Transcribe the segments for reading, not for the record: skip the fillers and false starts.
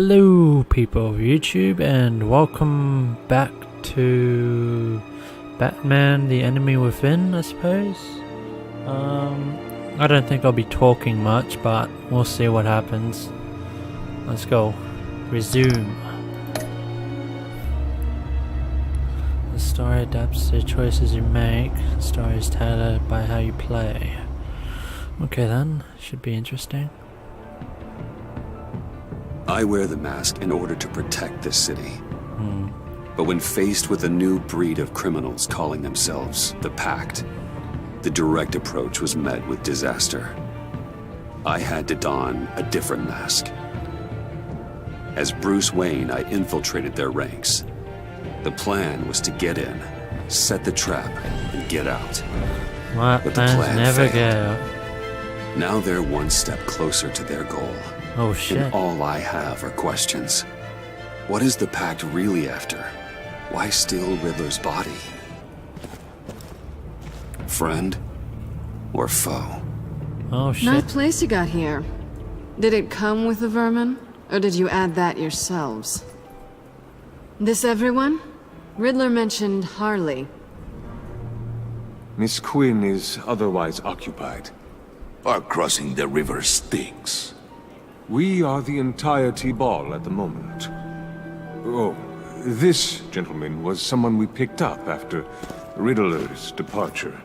Hello people of YouTube and welcome back to Batman the Enemy Within, I suppose. I don't think I'll be talking much, but we'll see what happens. Let's go. Resume. The story adapts to the choices you make. The story is tailored by how you play. Okay then, should be interesting. I wear the mask in order to protect this city. But when faced with a new breed of criminals calling themselves the Pact, the direct approach was met with disaster. I had to don a different mask. As Bruce Wayne, I infiltrated their ranks. The plan was to get in, set the trap, and get out. What? But the plan never failed. go. Now they're one step closer to their goal. Oh shit. And all I have are questions. What is the Pact really after? Why steal Riddler's body? Friend or foe? Oh shit. Nice place you got here. Did it come with the vermin? Or did you add that yourselves? This everyone? Riddler mentioned Harley. Miss Quinn is otherwise occupied. Our crossing the river Styx. We are the entire T-Ball at the moment. Oh, this gentleman was someone we picked up after Riddler's departure.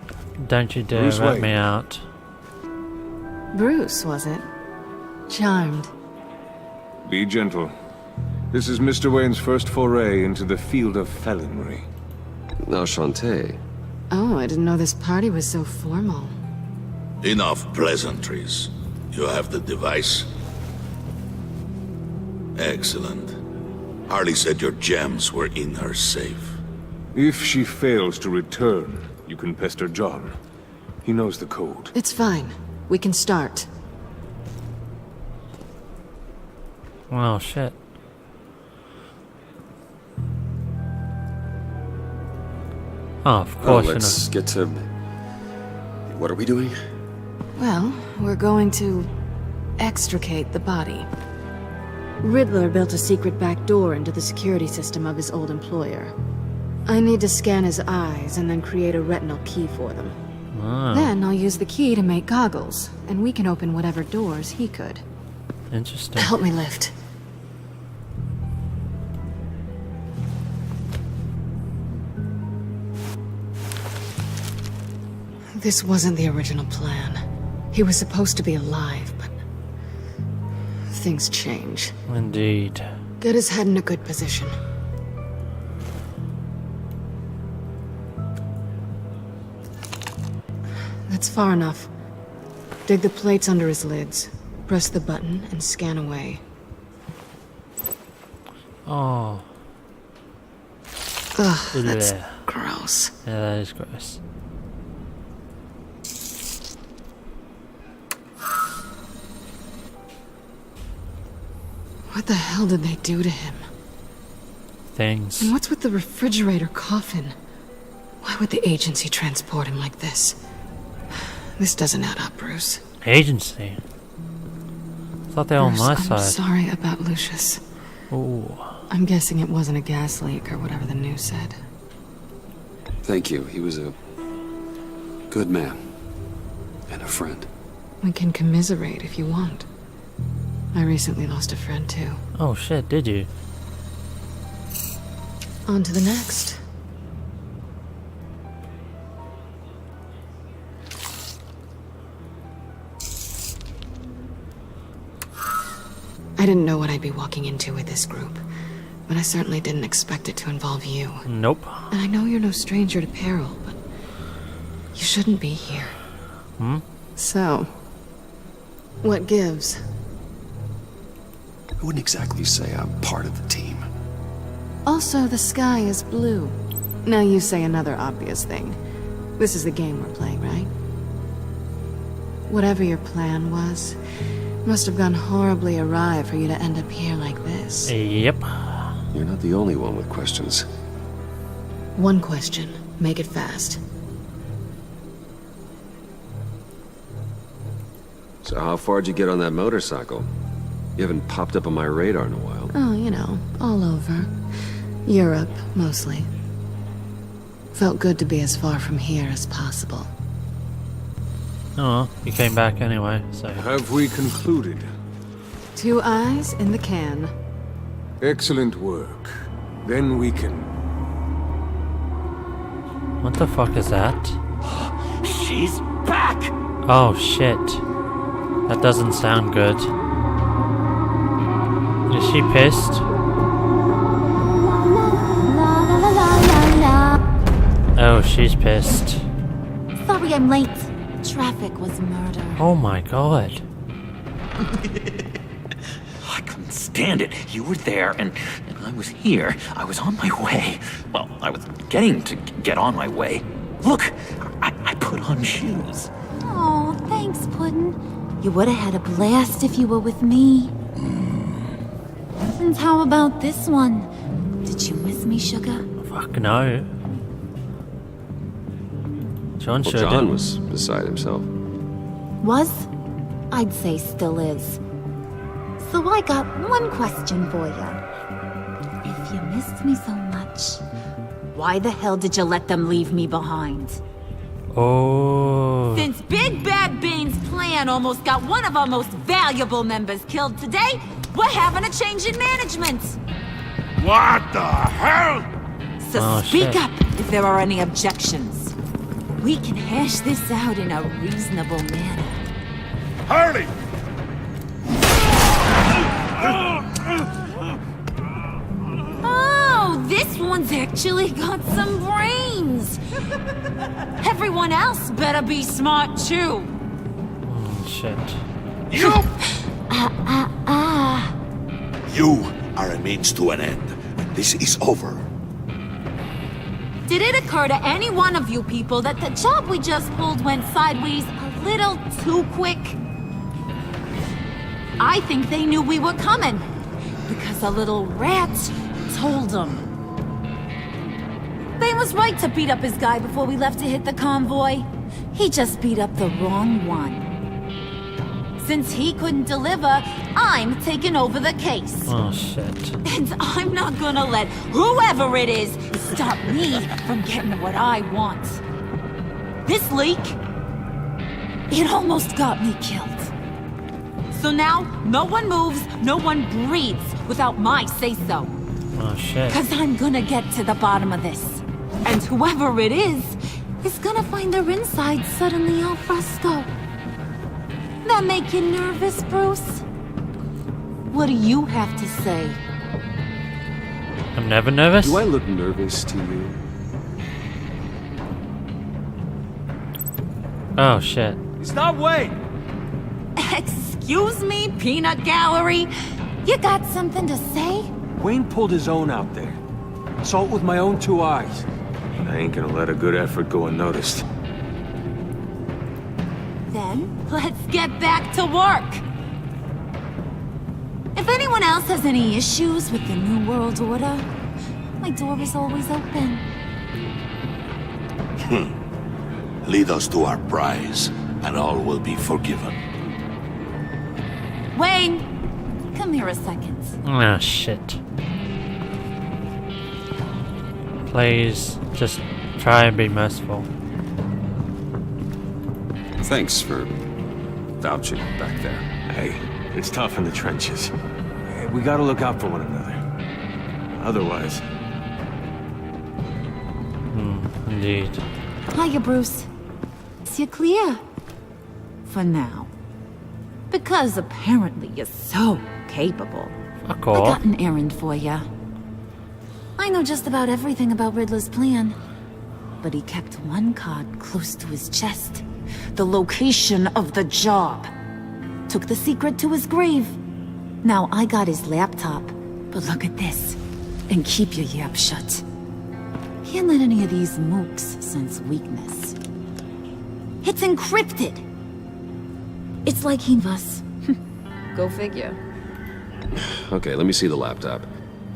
Don't you dare Bruce rat Wayne. me out. Bruce, was it? Charmed. Be gentle. This is Mr. Wayne's first foray into the field of felonry. Enchanté. Oh, I didn't know this party was so formal. Enough pleasantries. You have the device? Excellent. Harley said your gems were in her safe. If she fails to return, you can pester John. He knows the code. It's fine. We can start. Oh shit. Oh, of course. Let's get to... What are we doing? Well, we're going to extricate the body. Riddler built a secret back door into the security system of his old employer. I need to scan his eyes and then create a retinal key for them. Then I'll use the key to make goggles, and we can open whatever doors he could. Interesting. Help me lift. This wasn't the original plan. He was supposed to be alive, but things change. Indeed. Get his head in a good position. That's far enough. Dig the plates under his lids. Press the button and scan away. Oh. Ugh, that's Blech. gross. Yeah, that is gross. What the hell did they do to him? Things. And what's with the refrigerator coffin? Why would the agency transport him like this? This doesn't add up, Bruce. Agency. Thought they were on Bruce, my I'm side. sorry about Lucius. Ooh. I'm guessing it wasn't a gas leak or whatever the news said. Thank you. He was a good man. And a friend. We can commiserate if you want. I recently lost a friend too. Oh shit, did you? On to the next. I didn't know what I'd be walking into with this group, but I certainly didn't expect it to involve you. Nope. And I know you're no stranger to peril, but you shouldn't be here. So, what gives? I wouldn't exactly say I'm part of the team. Also, the sky is blue. Now you say another obvious thing. This is the game we're playing, right? Whatever your plan was, must have gone horribly awry for you to end up here like this. Yep. You're not the only one with questions. One question. Make it fast. So how far'd you get on that motorcycle? You haven't popped up on my radar in a while. Oh, you know, all over. Europe, mostly. Felt good to be as far from here as possible. Oh, you came back anyway, so... Have we concluded? 2 eyes in the can. Excellent work. Then we can... What the fuck is that? She's back! Oh shit. That doesn't sound good. Is she pissed? Oh, she's pissed. Sorry I'm late. Traffic was murder. Oh my god. I couldn't stand it. You were there, and I was here. I was on my way. Well, I was getting to get on my way. Look, I put on shoes. Oh, thanks, Puddin'. You would have had a blast if you were with me. And how about this one? Did you miss me, sugar? Fuck no. John Well, sure John did. was beside himself. Was? I'd say still is. So I got one question for you. If you missed me so much, why the hell did you let them leave me behind? Oh. Since Big Bad Bane's plan almost got one of our most valuable members killed today, we're having a change in management. What the hell? So Oh, speak shit. up if there are any objections. We can hash this out in a reasonable manner. Harley! Oh, this one's actually got some brains. Everyone else better be smart too. Shit. You! Ah. You are a means to an end. When this is over, Did it occur to any one of you people that the job we just pulled went sideways a little too quick? I think they knew we were coming, because a little rat told them. Bane was right to beat up his guy before we left to hit the convoy. He just beat up the wrong one. Since he couldn't deliver, I'm taking over the case. Oh shit. And I'm not gonna let whoever it is stop me from getting what I want. This leak, it almost got me killed. So now, no one moves, no one breathes without my say-so. Oh shit. Cause I'm gonna get to the bottom of this. And whoever it is gonna find their insides suddenly al fresco. That make you nervous, Bruce? What do you have to say? I'm never nervous. Do I look nervous to you? Oh shit. Stop, wait! Excuse me, peanut gallery? You got something to say? Wayne pulled his own out there. Saw it with my own 2 eyes. I ain't gonna let a good effort go unnoticed. Then, let's get back to work. If anyone else has any issues with the New World Order, my door is always open. lead us to our prize, and all will be forgiven. Wayne, come here a second. Ah, shit. Please, just try and be merciful. Thanks for vouching back there. Hey, it's tough in the trenches. We gotta look out for one another. Otherwise... Indeed. Hiya, Bruce. You're clear. For now. Because apparently you're so capable. Fuck I off. got an errand for you. I know just about everything about Riddler's plan. But he kept one card close to his chest. The location of the job. Took the secret to his grave. Now I got his laptop. But look at this. And keep your yap shut. Can't let any of these mooks sense weakness. It's encrypted. It's like Hinvas. Go figure. Okay, let me see the laptop.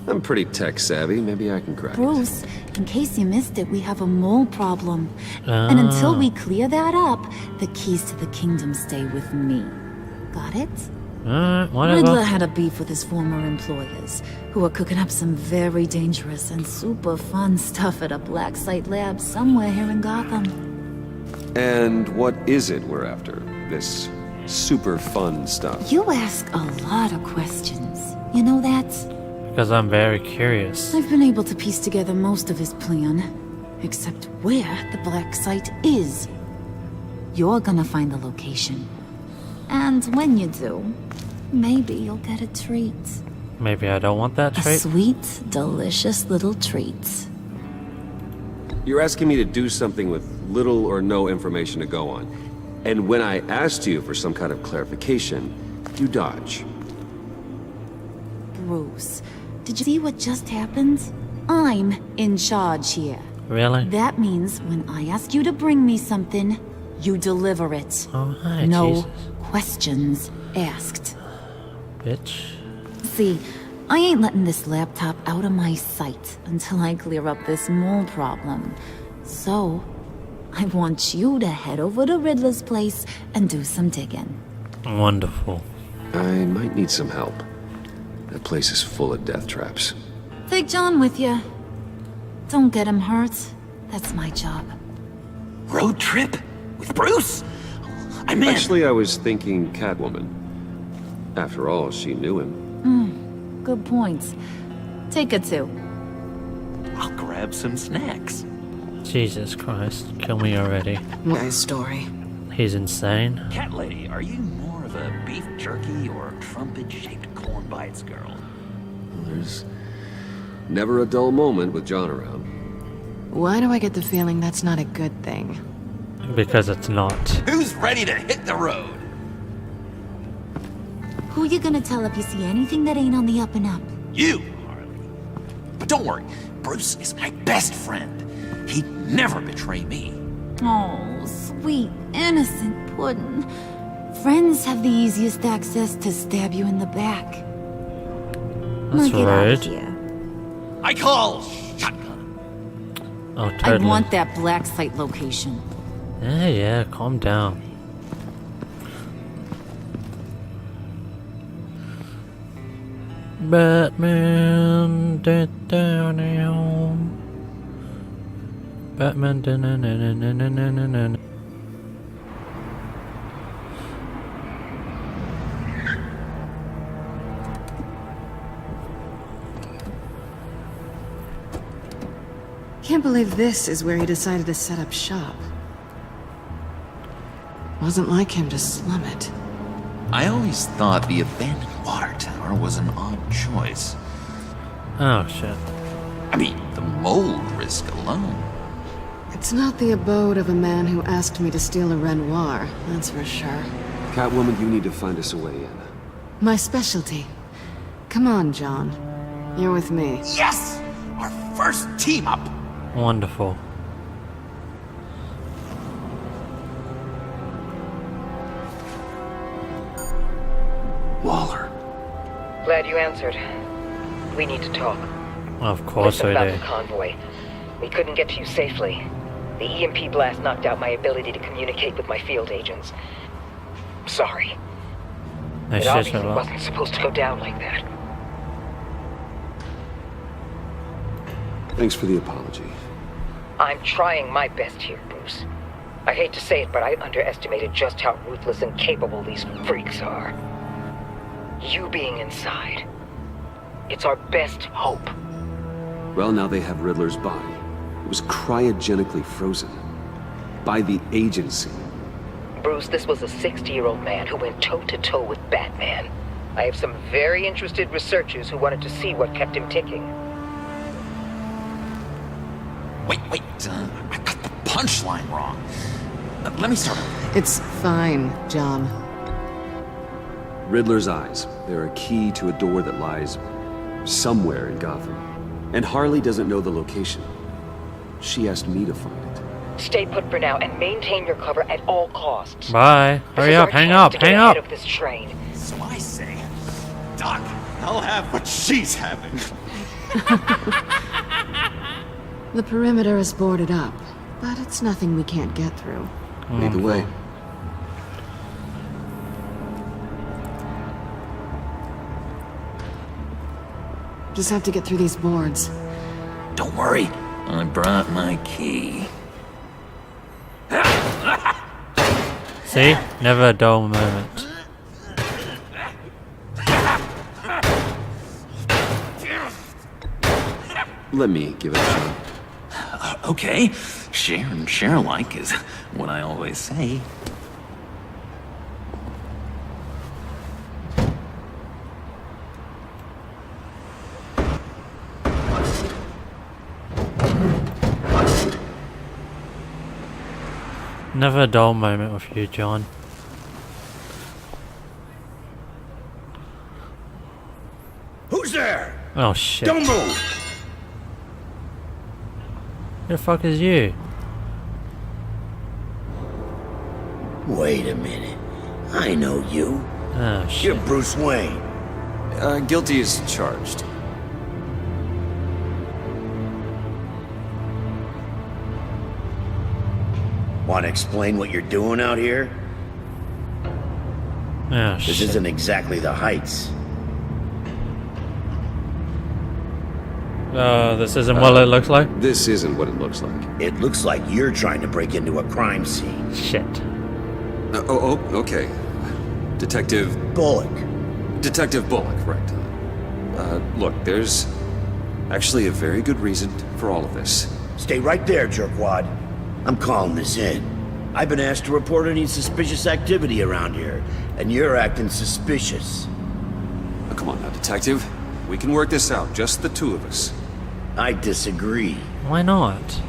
I'm pretty tech savvy. Maybe I can crack it. Bruce, in case you missed it, we have a mole problem. And until we clear that up, the keys to the kingdom stay with me. Got it? Whatever. Riddler had a beef with his former employers, who were cooking up some very dangerous and super fun stuff at a black site lab somewhere here in Gotham. And what is it we're after? This super fun stuff? You ask a lot of questions. You know that? Because I'm very curious. I've been able to piece together most of his plan, except where the black site is. You're gonna find the location. And when you do, maybe you'll get a treat. Maybe I don't want that A trait. sweet, delicious little treat. You're asking me to do something with little or no information to go on. And when I asked you for some kind of clarification, you dodge. Bruce, did you see what just happened? I'm in charge here. Really? That means when I ask you to bring me something, you deliver it. Oh, hi, No Jesus. questions asked. Bitch. See, I ain't letting this laptop out of my sight until I clear up this mole problem. So, I want you to head over to Riddler's place and do some digging. Wonderful. I might need some help. That place is full of death traps. Take John with you. Don't get him hurt. That's my job. Road trip? With Bruce? I'm in. Actually, I was thinking Catwoman. After all, she knew him. Good point. Take her too. I'll grab some snacks. Jesus Christ. Kill me already. Nice story. He's insane. Cat lady, are you more of a beef jerky or trumpet-shaped corn bites girl? There's never a dull moment with John around. Why do I get the feeling that's not a good thing? Because it's not. Who's ready to hit the road? Who you gonna tell if you see anything that ain't on the up and up? You, Harley. But don't worry, Bruce is my best friend. He'd never betray me. Oh, sweet, innocent puddin'. Friends have the easiest access to stab you in the back. That's Now get out of rude. here. I call shotgun. Oh, I totally. want that black site location. Yeah, calm down. Batman, down. Batman, Can't believe this is where he decided to set up shop. Wasn't like him to slum it. I always thought the abandoned water tower was an odd choice. Oh shit. I mean, the mold risk alone. It's not the abode of a man who asked me to steal a Renoir, that's for sure. Catwoman, you need to find us a way in. My specialty. Come on, John. You're with me. Yes! Our first team up! Wonderful. Waller. Glad you answered. We need to talk. Of course Listen we about do. the convoy. We couldn't get to you safely. The EMP blast knocked out my ability to communicate with my field agents. Sorry. Nice It shit, obviously Sherlock. wasn't supposed to go down like that. Thanks for the apology. I'm trying my best here, Bruce. I hate to say it, but I underestimated just how ruthless and capable these freaks are. You being inside. It's our best hope. Well, now they have Riddler's body. It was cryogenically frozen. By the agency. Bruce, this was a 60-year-old man who went toe-to-toe with Batman. I have some very interested researchers who wanted to see what kept him ticking. Wait, I got the punchline wrong. Let me start over. It's fine, John. Riddler's eyes. They're a key to a door that lies somewhere in Gotham. And Harley doesn't know the location. She asked me to find it. Stay put for now and maintain your cover at all costs. Bye. This Hurry is up, our hang chance up, to get hang ahead up. of this train. So I say, Doc, I'll have what she's having. The perimeter is boarded up, but it's nothing we can't get through. Lead the way. Just have to get through these boards. Don't worry, I brought my key. See? Never a dull moment. Let me give it a shot. Okay, share and share alike is what I always say. Never a dull moment with you, John. Who's there? Oh shit. Don't move! Who the fuck is you? Wait a minute. I know you. Oh You're shit. Bruce Wayne. Guilty as charged. Want to explain what you're doing out here? Oh This shit. isn't exactly the Heights. This isn't what it looks like? This isn't what it looks like. It looks like you're trying to break into a crime scene. Shit. Okay. Detective Bullock. Right. Look, there's actually a very good reason for all of this. Stay right there, jerkwad. I'm calling this in. I've been asked to report any suspicious activity around here, and you're acting suspicious. Oh, come on now, Detective. We can work this out, just the two of us. I disagree. Why not?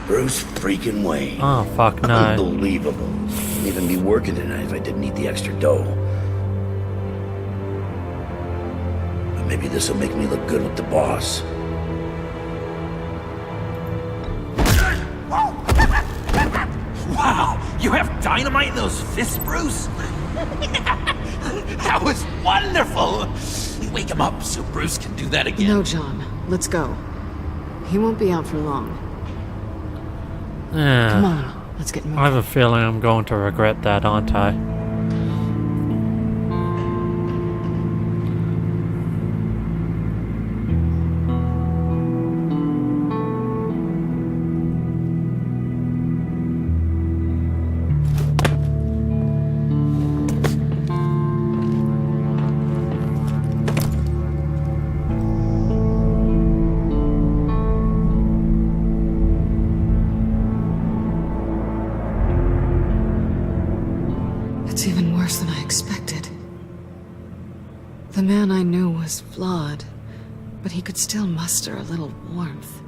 Bruce freaking Wayne. Oh fuck no. Unbelievable. Wouldn't even be working tonight if I didn't need the extra dough. But maybe this will make me look good with the boss. Wow, you have dynamite in those fists, Bruce? That was wonderful! Wake him up so Bruce can do that again. No, John. Let's go. He won't be out for long. Yeah. Come on. Let's get moving. I have a feeling I'm going to regret that, aren't I? It's even worse than I expected. The man I knew was flawed, but he could still muster a little warmth.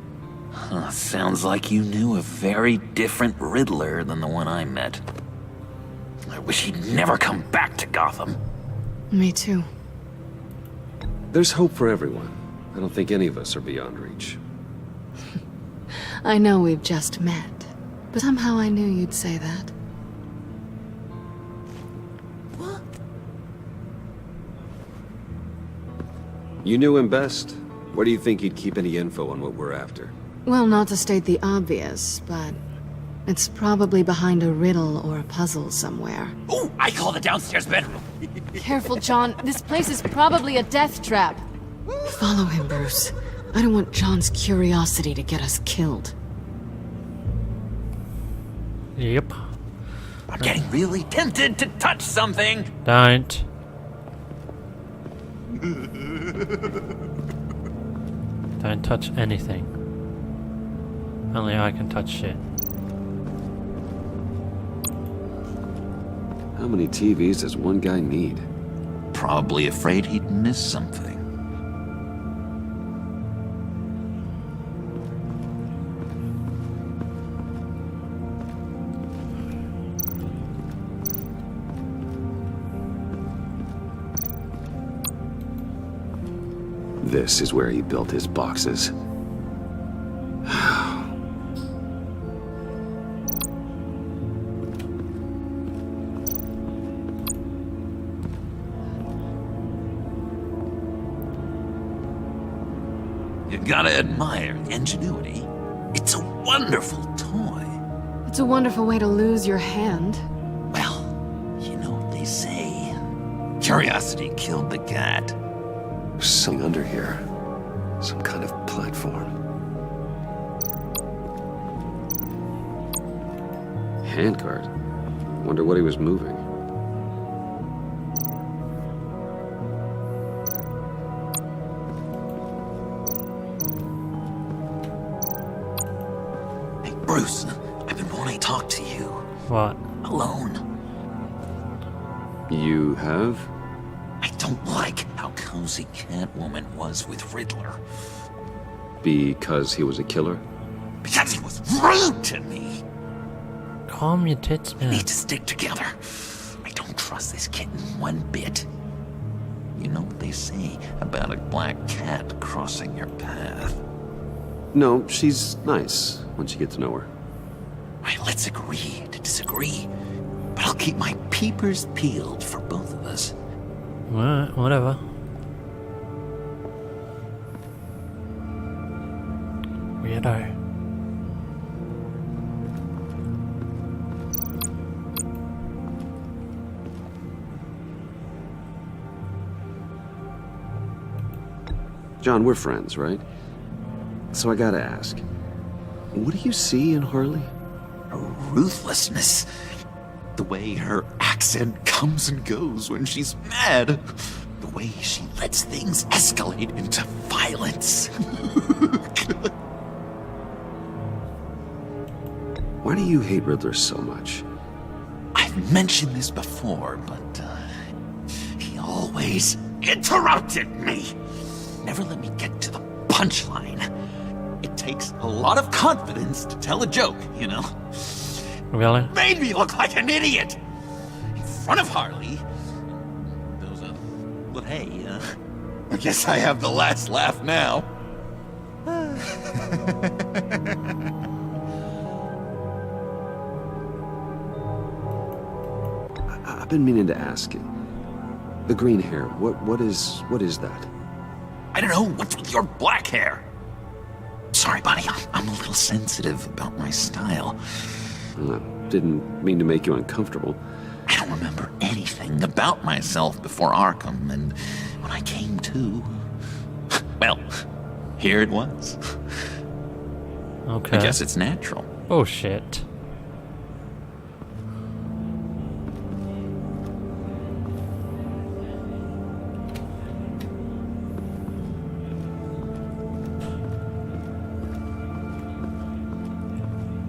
Huh, sounds like you knew a very different Riddler than the one I met. I wish he'd never come back to Gotham. Me too. There's hope for everyone. I don't think any of us are beyond reach. I know we've just met, but somehow I knew you'd say that. You knew him best. Where do you think he'd keep any info on what we're after? Well, not to state the obvious, but it's probably behind a riddle or a puzzle somewhere. Oh, I call the downstairs bedroom. Careful, John. This place is probably a death trap. Follow him, Bruce. I don't want John's curiosity to get us killed. Yep. I'm getting really tempted to touch something. Don't. Don't touch anything. Only I can touch shit. How many TVs does one guy need? Probably afraid he'd miss something. This is where he built his boxes. You gotta admire the ingenuity. It's a wonderful toy. It's a wonderful way to lose your hand. Well, you know what they say. Curiosity killed the cat. There's something under here. Some kind of platform. Handcart. Wonder what he was moving. Hey, Bruce, I've been wanting to talk to you. What? Alone. You have? I don't like how cozy Catwoman was with Riddler. Because he was a killer? Because he was rude to me. Calm your tits, We man. need to stick together. I don't trust this kitten one bit. You know what they say about a black cat crossing your path? No, she's nice once you get to know her. Right, let's agree to disagree. But I'll keep my peepers peeled for both of us. Alright, whatever. Weirdo. John, we're friends, right? So I gotta ask, what do you see in Harley? Her ruthlessness. The way her accent comes and goes when she's mad. The way she lets things escalate into violence. Why do you hate Riddler so much? I've mentioned this before, but he always interrupted me. Never let me get to the punchline. It takes a lot of confidence to tell a joke, you know? Really? Made me look like an idiot! In front of Harley. But hey, I guess I have the last laugh now. I've been meaning to ask you. The green hair, what is that? I don't know, what's with your black hair? Sorry, buddy, I'm a little sensitive about my style. Didn't mean to make you uncomfortable. I don't remember anything about myself before Arkham, and when I came to, well, here it was. Okay. I guess it's natural. Oh shit.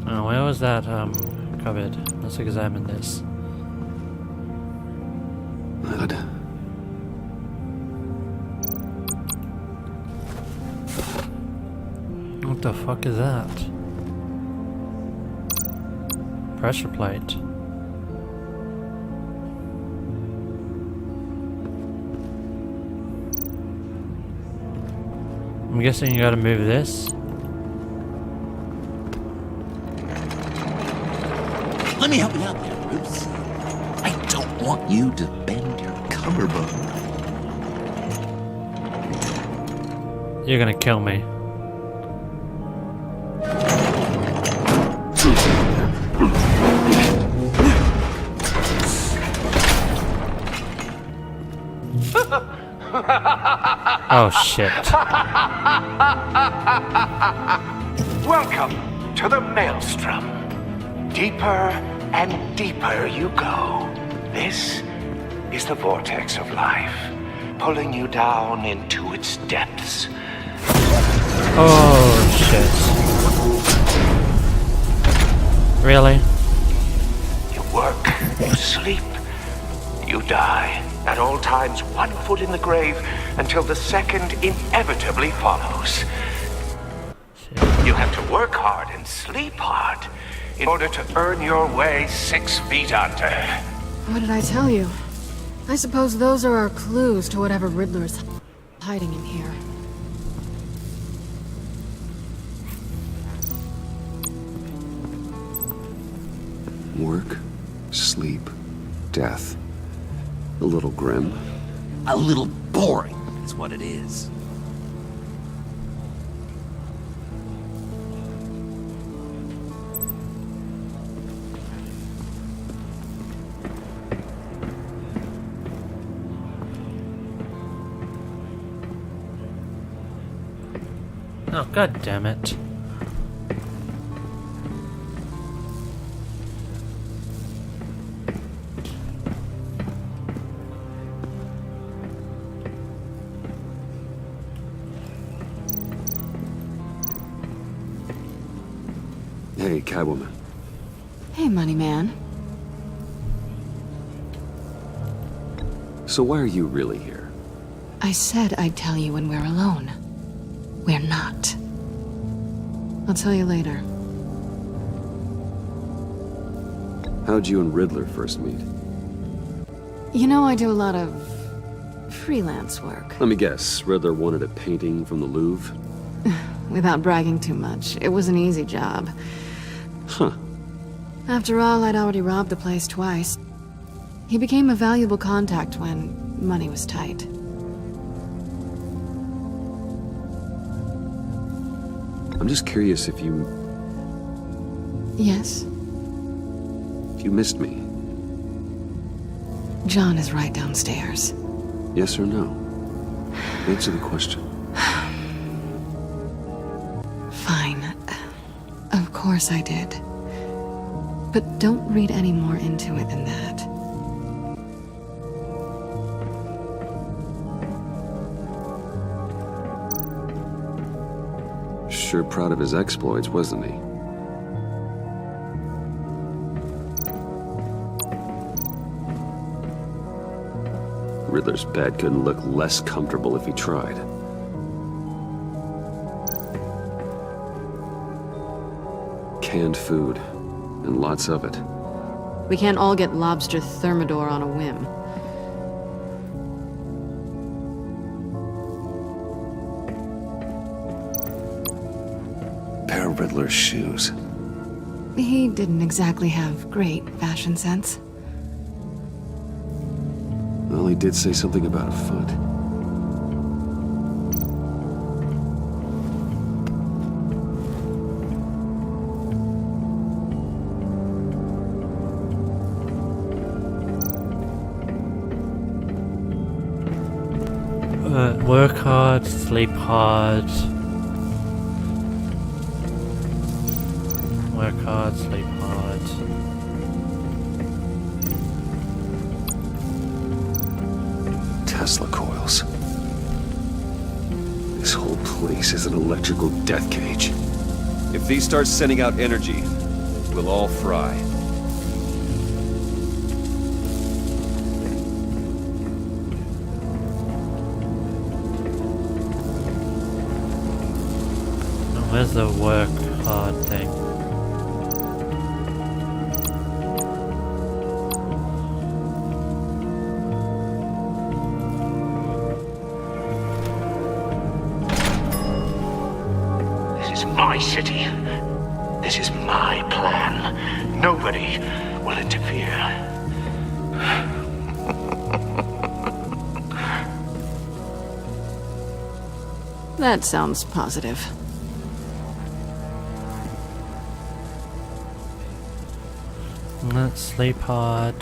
Oh, where was that cupboard? Let's examine this. Odd. What the fuck is that? Pressure plate. I'm guessing you gotta move this. Let me help you out there, Bruce. I don't want you to bend your collarbone. You're gonna kill me. Oh shit. Welcome to the Maelstrom. Deeper and deeper you go. This is the vortex of life, pulling you down into its depths. Oh shit. Really? You work, you sleep, you die. At all times, one foot in the grave until the second inevitably follows. You have to work hard and sleep hard in order to earn your way 6 feet under. What did I tell you? I suppose those are our clues to whatever Riddler's hiding in here. Work, sleep, death. A little grim. A little boring is what it is. Oh, god damn it. Hey, Catwoman. Hey, money man. So why are you really here? I said I'd tell you when we're alone. We're not. I'll tell you later. How'd you and Riddler first meet? You know, I do a lot of freelance work. Let me guess, Riddler wanted a painting from the Louvre? Without bragging too much, it was an easy job. Huh. After all, I'd already robbed the place twice. He became a valuable contact when money was tight. I'm just curious if you... Yes? If you missed me. John is right downstairs. Yes or no? Answer the question. Fine. Of course I did. But don't read any more into it than that. Sure proud of his exploits, wasn't he? Riddler's bed couldn't look less comfortable if he tried. Canned food, and lots of it. We can't all get lobster thermidor on a whim. Pair of Riddler's shoes. He didn't exactly have great fashion sense. Well, he did say something about a foot. Work hard, sleep hard. Work hard, sleep hard. Tesla coils. This whole place is an electrical death cage. If these start sending out energy, we'll all fry. Where's the work hard thing? This is my city. This is my plan. Nobody will interfere. That sounds positive. Let's sleep hard.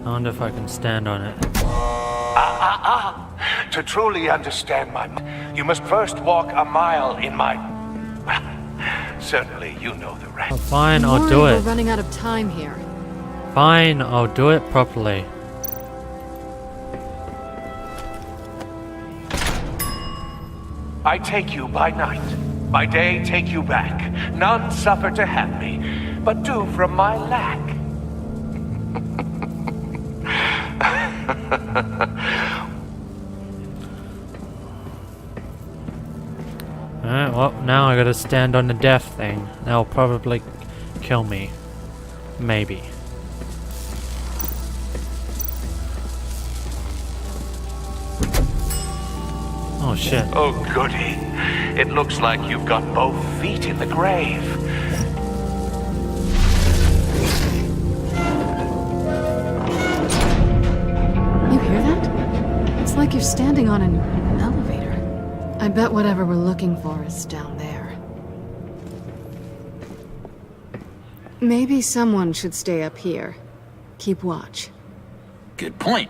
I wonder if I can stand on it. To truly understand you must first walk a mile in my... Well, certainly you know the rest. Oh, fine, I'll Worry, do we're it. running out of time here. Fine, I'll do it properly. I take you by night. By day, take you back. None suffer to have me, but do from my lack. Alright, well, now I gotta stand on the death thing. That'll probably kill me. Maybe. Oh shit. Oh, goody. It looks like you've got both feet in the grave. You hear that? It's It's like you're standing on an elevator. I bet whatever we're looking for is down there. Maybe someone should stay up here. Keep watch. Good point.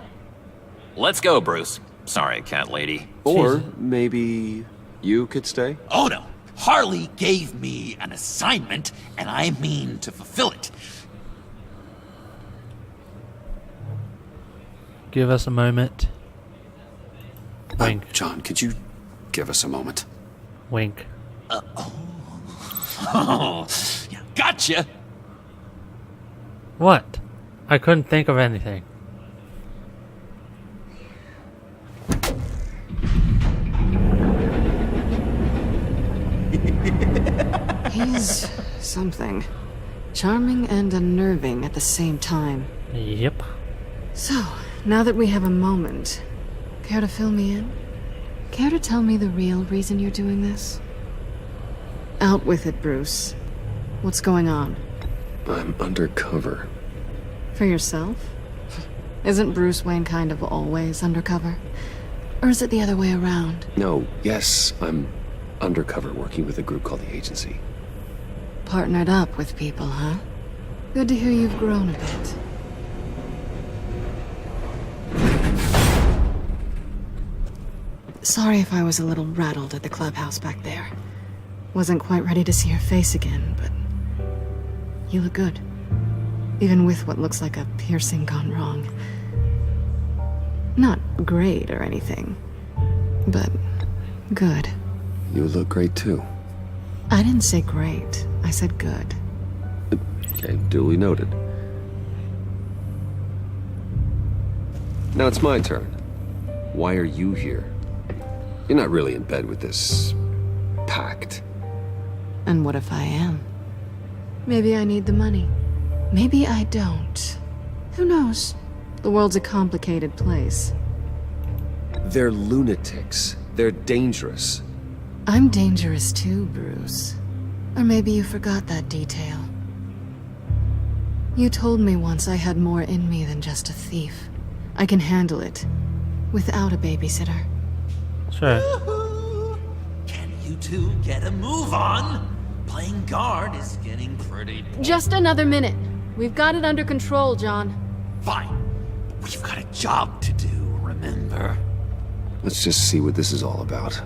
Let's go, Bruce. Sorry, cat lady. Or maybe you could stay? Oh no. Harley gave me an assignment, and I mean to fulfill it. Give us a moment. Wink. John, could you give us a moment? Wink. Oh, yeah, gotcha. What? I couldn't think of anything. He's something. Charming and unnerving at the same time. Yep. So, now that we have a moment, care to fill me in? Care to tell me the real reason you're doing this? Out with it, Bruce. What's going on? I'm undercover. For yourself? Isn't Bruce Wayne kind of always undercover? Or is it the other way around? No, yes, I'm undercover working with a group called the Agency. Partnered up with people, huh? Good to hear you've grown a bit. Sorry if I was a little rattled at the clubhouse back there. Wasn't quite ready to see your face again, but you look good. Even with what looks like a piercing gone wrong. Not great or anything, but good. You look great too. I didn't say great. I said good. Okay, duly noted. Now it's my turn. Why are you here? You're not really in bed with this pact. And what if I am? Maybe I need the money. Maybe I don't. Who knows? The world's a complicated place. They're lunatics. They're dangerous. I'm dangerous too, Bruce. Or maybe you forgot that detail. You told me once I had more in me than just a thief. I can handle it. Without a babysitter. Sure. Can you two get a move on? Playing guard is getting pretty... Just another minute. We've got it under control, John. Fine. We've got a job to do, remember? Let's just see what this is all about.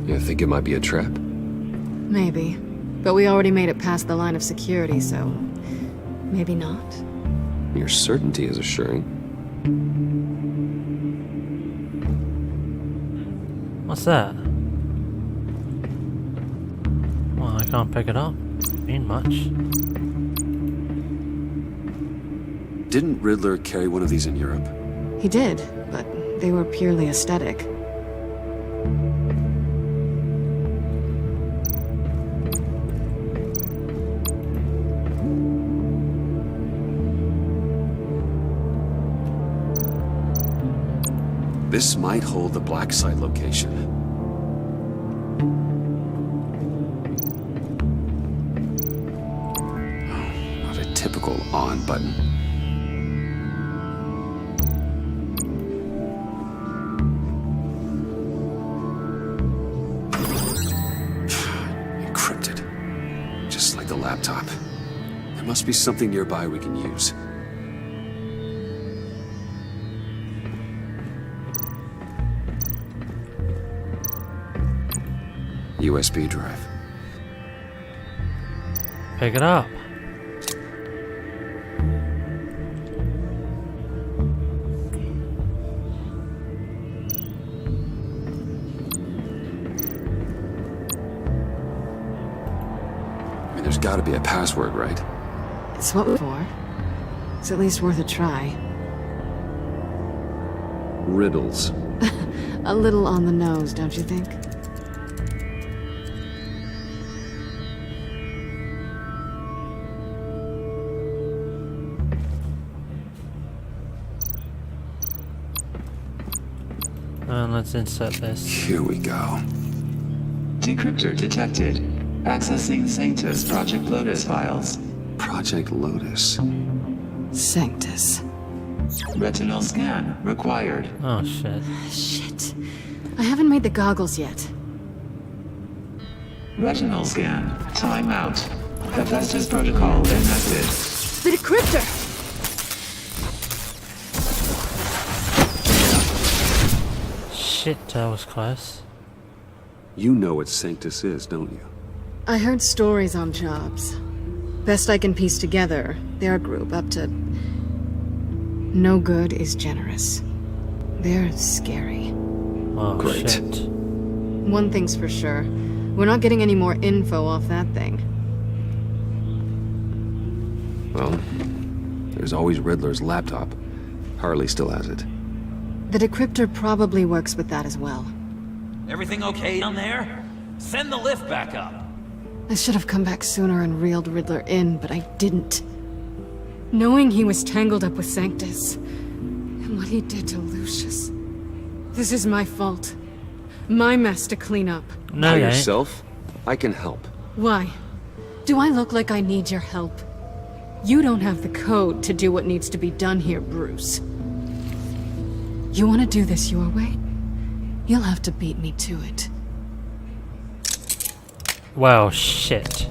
You think it might be a trap? Maybe. But we already made it past the line of security, so... maybe not. Your certainty is assuring. What's that? Well, I can't pick it up. Ain't much. Didn't Riddler carry one of these in Europe? He did, but they were purely aesthetic. This might hold the black site location. Oh, not a typical on button. Encrypted. Just like the laptop. There must be something nearby we can use. USB drive. Pick it up. I mean, there's gotta be a password, right? It's what we're for. It's at least worth a try. Riddles. A little on the nose, don't you think? And let's insert this. Here we go. Decryptor detected. Accessing Sanctus Project Lotus files. Project Lotus. Sanctus. Retinal scan required. Oh shit. Shit. I haven't made the goggles yet. Retinal scan. Timeout. Hephaestus protocol enacted. The decryptor! Shit, that was close. You know what Sanctus is, don't you? I heard stories on jobs. Best I can piece together, their group up to... No good is generous. They're scary. Oh, Great. shit. One thing's for sure. We're not getting any more info off that thing. Well, there's always Riddler's laptop. Harley still has it. The decryptor probably works with that as well. Everything okay down there? Send the lift back up. I should have come back sooner and reeled Riddler in, but I didn't. Knowing he was tangled up with Sanctus, and what he did to Lucius. This is my fault. My mess to clean up. No, By it ain't. yourself? I can help. Why? Do I look like I need your help? You don't have the code to do what needs to be done here, Bruce. You want to do this your way? You'll have to beat me to it. Well, shit.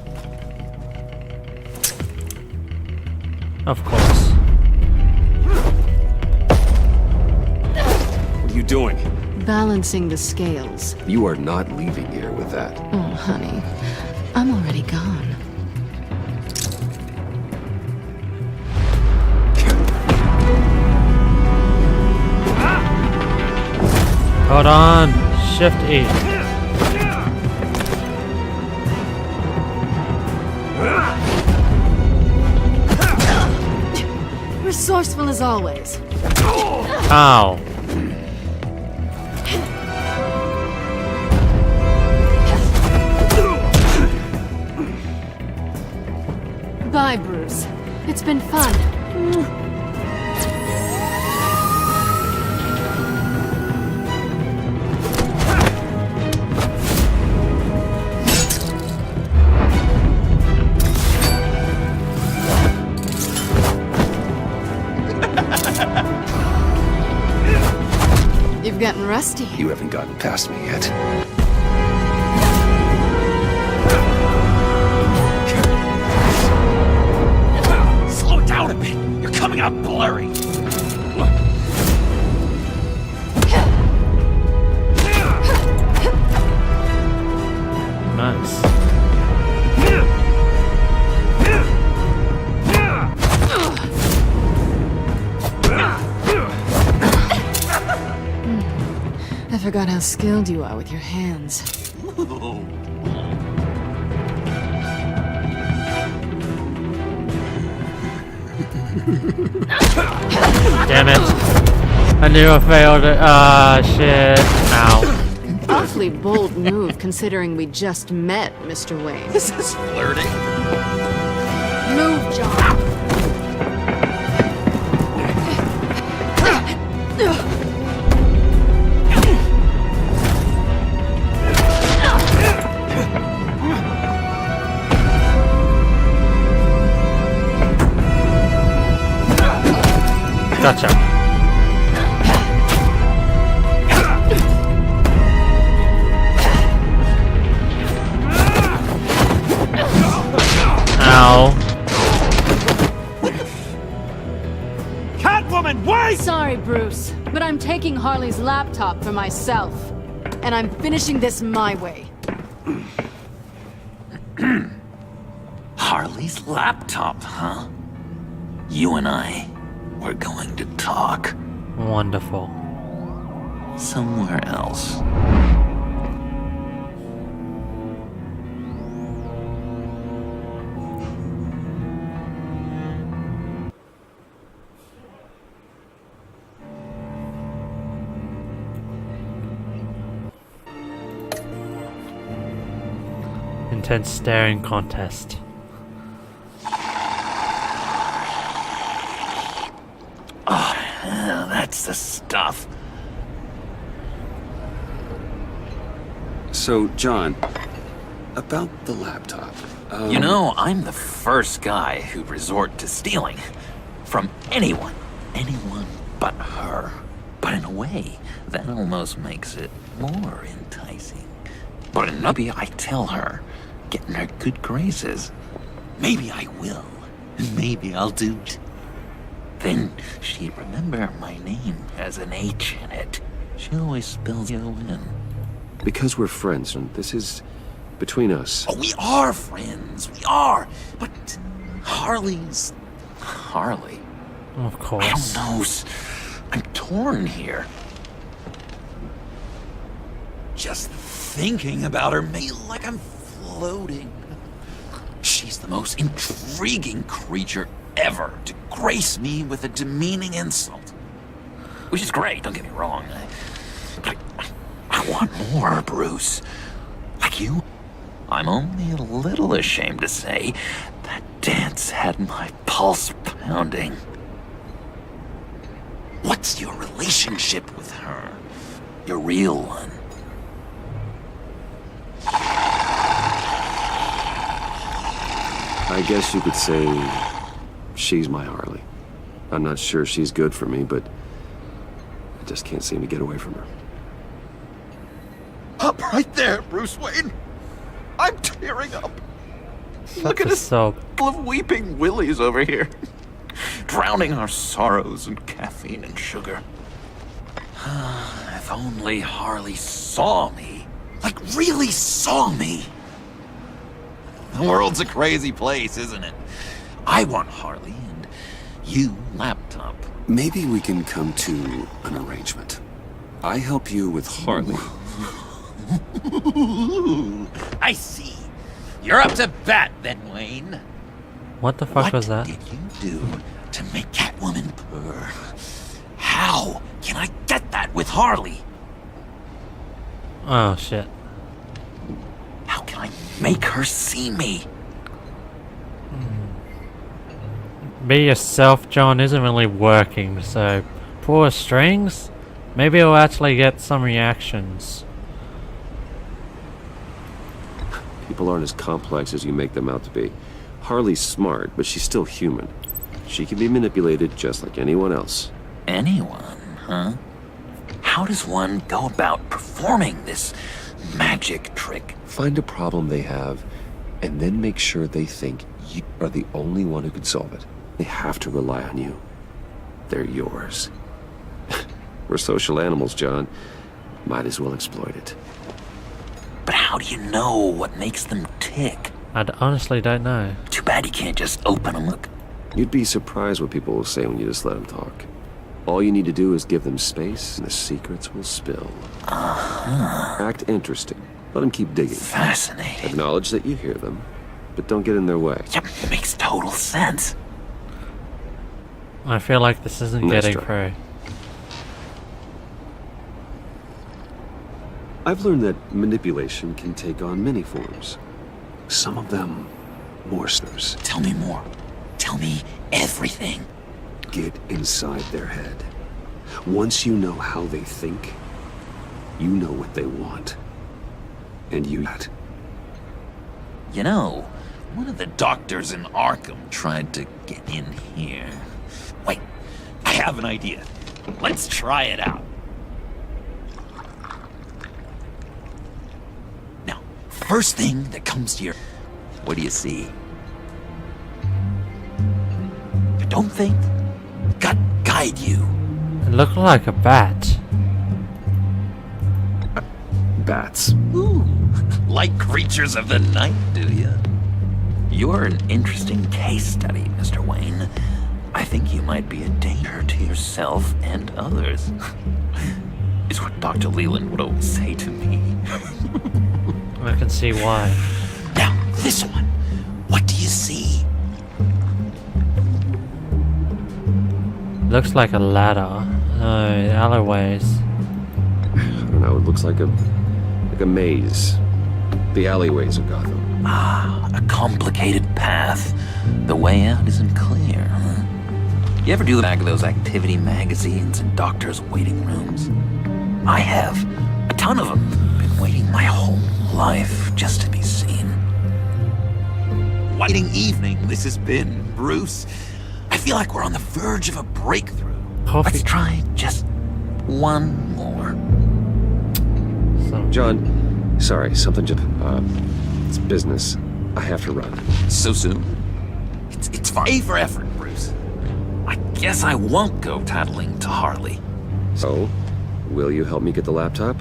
Of course. What are you doing? Balancing the scales. You are not leaving here with that. Oh, honey. I'm already gone. Hold on. Shift E. Resourceful as always. Ow. Bye, Bruce. It's been fun. You've gotten rusty. You haven't gotten past me yet. Slow it down a bit. You're coming out blurry. Nice. I forgot how skilled you are with your hands. Damn it. I knew I failed it. Ah, shit. Ow. Awfully bold move considering we just met, Mr. Wayne. This is flirting. Move, John. Gotcha. Ow. Catwoman, wait! Sorry, Bruce, but I'm taking Harley's laptop for myself. And I'm finishing this my way. Harley's laptop, huh? You and I, we're going to talk. Wonderful. Somewhere else. Intense staring contest. That's the stuff. So, John, About the laptop. You know, I'm the first guy who'd resort to stealing. From anyone. Anyone but her. But in a way, that almost makes it more enticing. But maybe I tell her, get in her good graces. Maybe I will. Maybe I'll do it. Then she'd remember my name has an H in it. She always spells you in. Because we're friends, and this is between us. Oh, we are friends. We are. But Harley's... Harley. Of course. I don't know. I'm torn here. Just thinking about her made like I'm floating. She's the most intriguing creature ever to grace me with a demeaning insult. Which is great, don't get me wrong. But I want more, Bruce. Like you, I'm only a little ashamed to say that dance had my pulse pounding. What's your relationship with her? Your real one? I guess you could say she's my Harley. I'm not sure she's good for me, but I just can't seem to get away from her. Up right there, Bruce Wayne. I'm tearing up. Look at a us sob. full of weeping willies over here. Drowning our sorrows in caffeine and sugar. If only Harley saw me. Like, really saw me. The world's a crazy place, isn't it? I want Harley, and you, laptop. Maybe we can come to an arrangement. I help you with Harley. I see. You're up to bat then, Wayne. What the fuck was that? What did you do to make Catwoman purr? How can I get that with Harley? Oh shit. How can I make her see me? Be yourself, John, isn't really working, so pull strings? Maybe we'll actually get some reactions. People aren't as complex as you make them out to be. Harley's smart, but she's still human. She can be manipulated just like anyone else. Anyone, huh? How does one go about performing this magic trick? Find a problem they have, and then make sure they think you are the only one who could solve it. They have to rely on you. They're yours. We're social animals, John. Might as well exploit it. But how do you know what makes them tick? I honestly don't know. Too bad you can't just open them. Look. You'd be surprised what people will say when you just let them talk. All you need to do is give them space, and the secrets will spill. Act interesting. Let them keep digging. Fascinating. Acknowledge that you hear them, but don't get in their way. Yep, it makes total sense. I feel like this isn't Nice getting try. through. I've learned that manipulation can take on many forms. Some of them more serious. Tell me more. Tell me everything. Get inside their head. Once you know how they think, you know what they want. And you... You know, one of the doctors in Arkham tried to get in here. Wait, I have an idea. Let's try it out. Now, first thing that comes to your... What do you see? Don't think. Gut guide you. It looked like a bat. Bats. Ooh, like creatures of the night, do you? You're an interesting case study, Mr. Wayne. I think you might be a danger to yourself and others. Is what Dr. Leland would always say to me. I can see why. Now, this one. What do you see? Looks like a ladder. No, alleyways. I don't know, it looks like a maze. The alleyways of Gotham. Ah, a complicated path. The way out isn't clear, huh? You ever do the back of those activity magazines in doctors' waiting rooms? I have. A ton of them. Been waiting my whole life just to be seen. exciting evening this has been, Bruce. I feel like we're on the verge of a breakthrough. Coffee. Let's try just one more. John, sorry, something just... it's business. I have to run. So soon? It's fine. A for effort, Bruce. I guess I won't go tattling to Harley. So, will you help me get the laptop?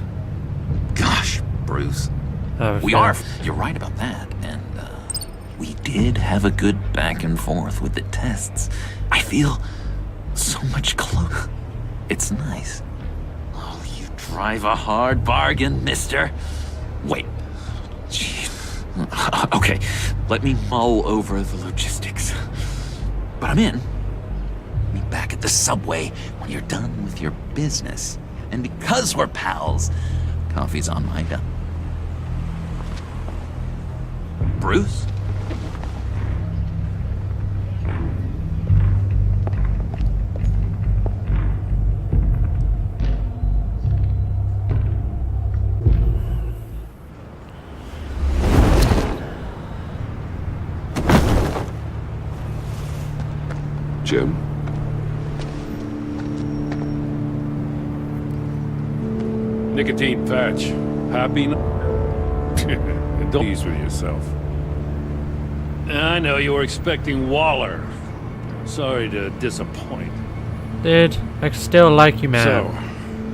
Gosh, Bruce. We are. You're right about that. And, we did have a good back and forth with the tests. I feel so much closer. It's nice. Oh, you drive a hard bargain, mister. Wait. Gee. Okay, let me mull over the logistics. But I'm in. Meet back at the subway when you're done with your business. And because we're pals, coffee's on my dime. Bruce? Jim? Nicotine patch. Happy? Don't ease with yourself. I know you were expecting Waller. Sorry to disappoint. Dude, I still like you, man. So,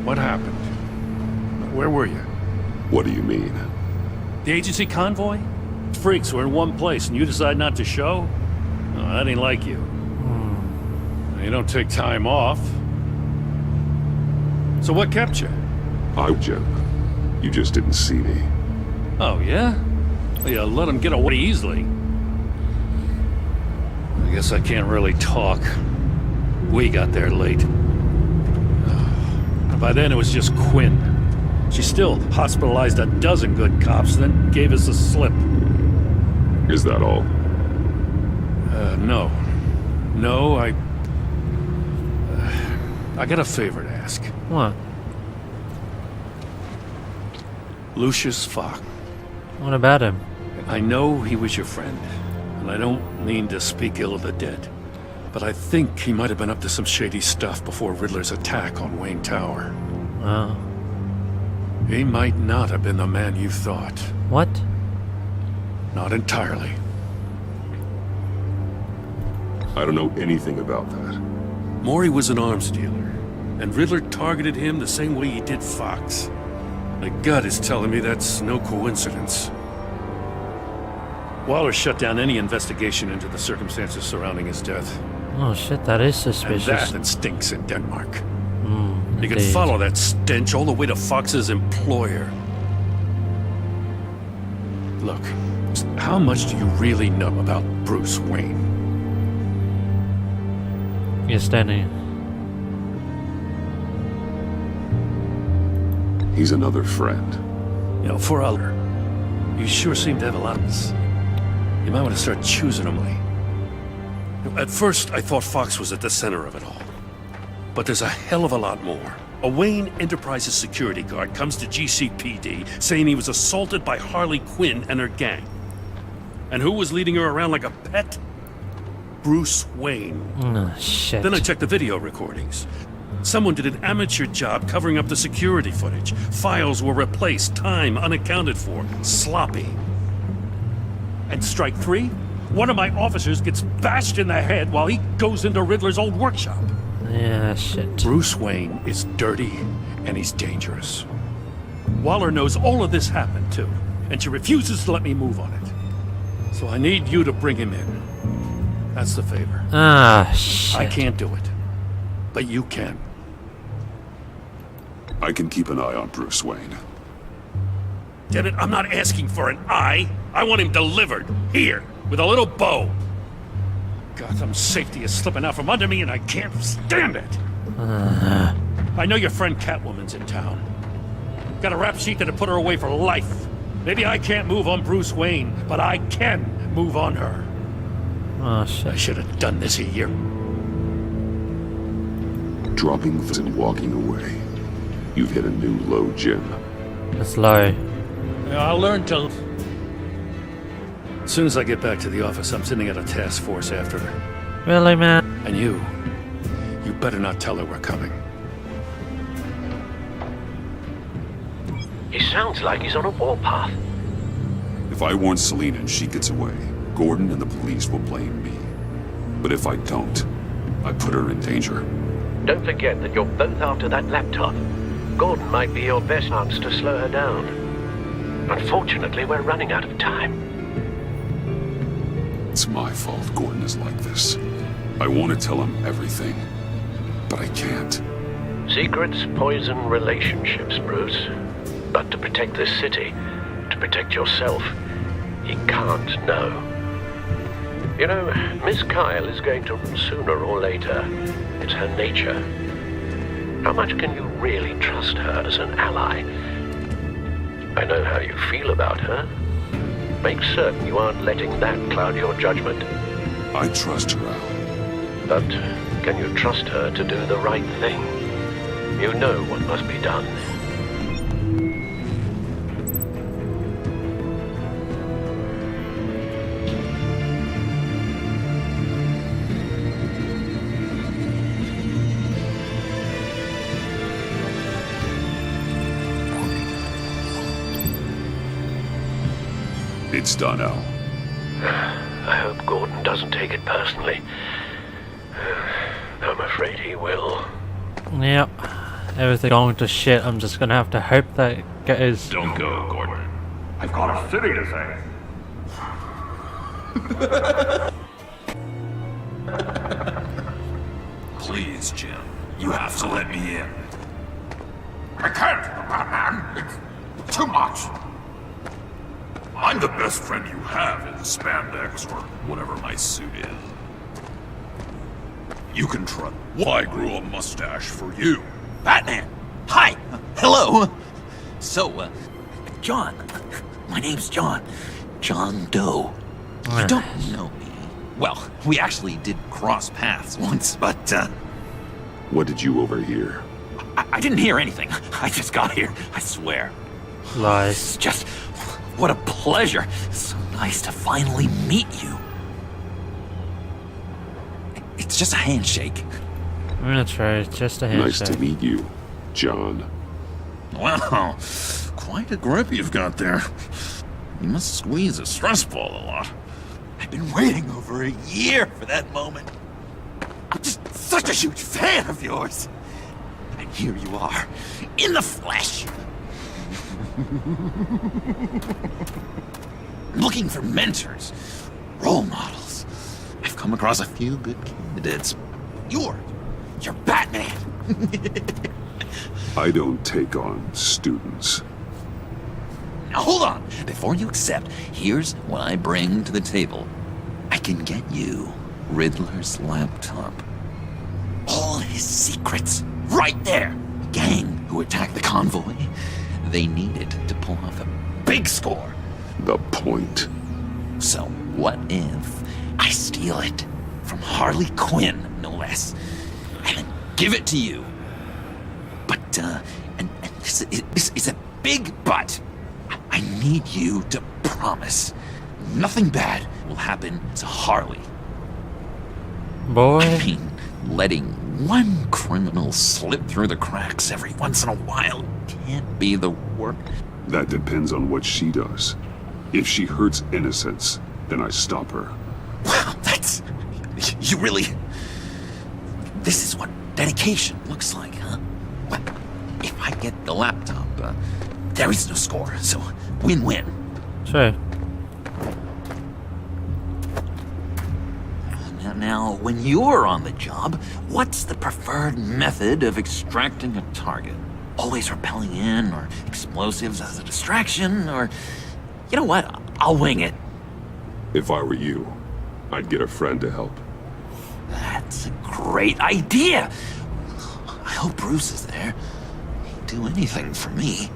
what happened? Where were you? What do you mean? The agency convoy? Freaks were in one place and you decide not to show? Oh, that ain't like you. You don't take time off. So what kept you? Jim. You just didn't see me. Oh, yeah? Well, you let him get away easily. I guess I can't really talk. We got there late. By then it was just Quinn. She still hospitalized a dozen good cops, then gave us the slip. Is that all? No. No, I got a favor to ask. What? Lucius Fox. What about him? I know he was your friend, and I don't mean to speak ill of the dead, but I think he might have been up to some shady stuff before Riddler's attack on Wayne Tower. Oh. He might not have been the man you thought. What? Not entirely. I don't know anything about that. Maury was an arms dealer, and Riddler targeted him the same way he did Fox. My gut is telling me that's no coincidence. Waller shut down any investigation into the circumstances surrounding his death. Oh shit, that is suspicious. And that stinks in Denmark. You Indeed. can follow that stench all the way to Fox's employer. Look, how much do you really know about Bruce Wayne? You're standing. He's another friend. You know, for Aller, you sure seem to have a lot of this. You might want to start choosing them. At first, I thought Fox was at the center of it all. But there's a hell of a lot more. A Wayne Enterprises security guard comes to GCPD saying he was assaulted by Harley Quinn and her gang. And who was leading her around like a pet? Bruce Wayne. Oh, shit. Then I checked the video recordings. Someone did an amateur job covering up the security footage. Files were replaced, time unaccounted for, sloppy. And strike three? One of my officers gets bashed in the head while he goes into Riddler's old workshop. Yeah, shit. Bruce Wayne is dirty and he's dangerous. Waller knows all of this happened too, and she refuses to let me move on it. So I need you to bring him in. That's the favor. Ah, shit. I can't do it, but you can. I can keep an eye on Bruce Wayne. Damn it, I'm not asking for an eye. I want him delivered, here, with a little bow. Gotham safety is slipping out from under me and I can't stand it. I know your friend Catwoman's in town. Got a rap sheet that'll put her away for life. Maybe I can't move on Bruce Wayne, but I can move on her. Oh, shit. I should have done this a year. Dropping things and walking away. You've hit a new low, Jim. That's low. I'll learn to... As soon as I get back to the office, I'm sending out a task force after her. Really, man? And you better not tell her we're coming. He sounds like he's on a warpath. If I warn Selina and she gets away, Gordon and the police will blame me. But if I don't, I put her in danger. Don't forget that you're both after that laptop. Gordon might be your best chance to slow her down. Unfortunately, we're running out of time. It's my fault Gordon is like this. I want to tell him everything, but I can't. Secrets poison relationships, Bruce. But to protect this city, to protect yourself, he can't know. You know, Miss Kyle is going to run sooner or later. It's her nature. How much can you really trust her as an ally? I know how you feel about her. Make certain you aren't letting that cloud your judgment. I trust her, Al. But can you trust her to do the right thing? You know what must be done. It's done, Al. I hope Gordon doesn't take it personally. I'm afraid he will. Yep. Everything going to shit. I'm just gonna have to hope that it goes. Don't go, Gordon. I've got a city to save. Please, Jim. You have to let me in. I can't, Batman. It's too much. I'm the best friend you have in the spandex or whatever my suit is. You can trust. Why grew a mustache for you? Batman! Hi! Hello! So, John. My name's John. John Doe. You don't know me. Well, we actually did cross paths once, but, What did you overhear? I didn't hear anything. I just got here, I swear. Lies. Just, what a pleasure. So nice to finally meet you. It's just a handshake. That's right, just a handshake. Nice to meet you, John. Wow, quite a grip you've got there. You must squeeze a stress ball a lot. I've been waiting over a year for that moment. I'm just such a huge fan of yours. And here you are, in the flesh. Looking for mentors, role models. I've come across a few good candidates. You're Batman. I don't take on students. Now hold on. Before you accept, here's what I bring to the table. I can get you Riddler's laptop. All his secrets, right there. The gang who attacked the convoy, they needed to pull off a big score. The point. So what if I steal it from Harley Quinn, no less, and then give it to you? But, and this is a big but. I need you to promise nothing bad will happen to Harley. Boy. I mean, letting one criminal slip through the cracks every once in a while can't be the worst. That depends on what she does. If she hurts innocents, then I stop her. Wow, that's... You really... This is what dedication looks like, huh? Well, if I get the laptop, there is no score, so win-win. True. Now, when you're on the job, what's the preferred method of extracting a target? Always rappelling in, or explosives as a distraction, or... You know what? I'll wing it. If I were you, I'd get a friend to help. That's a great idea! I hope Bruce is there. He'd do anything for me.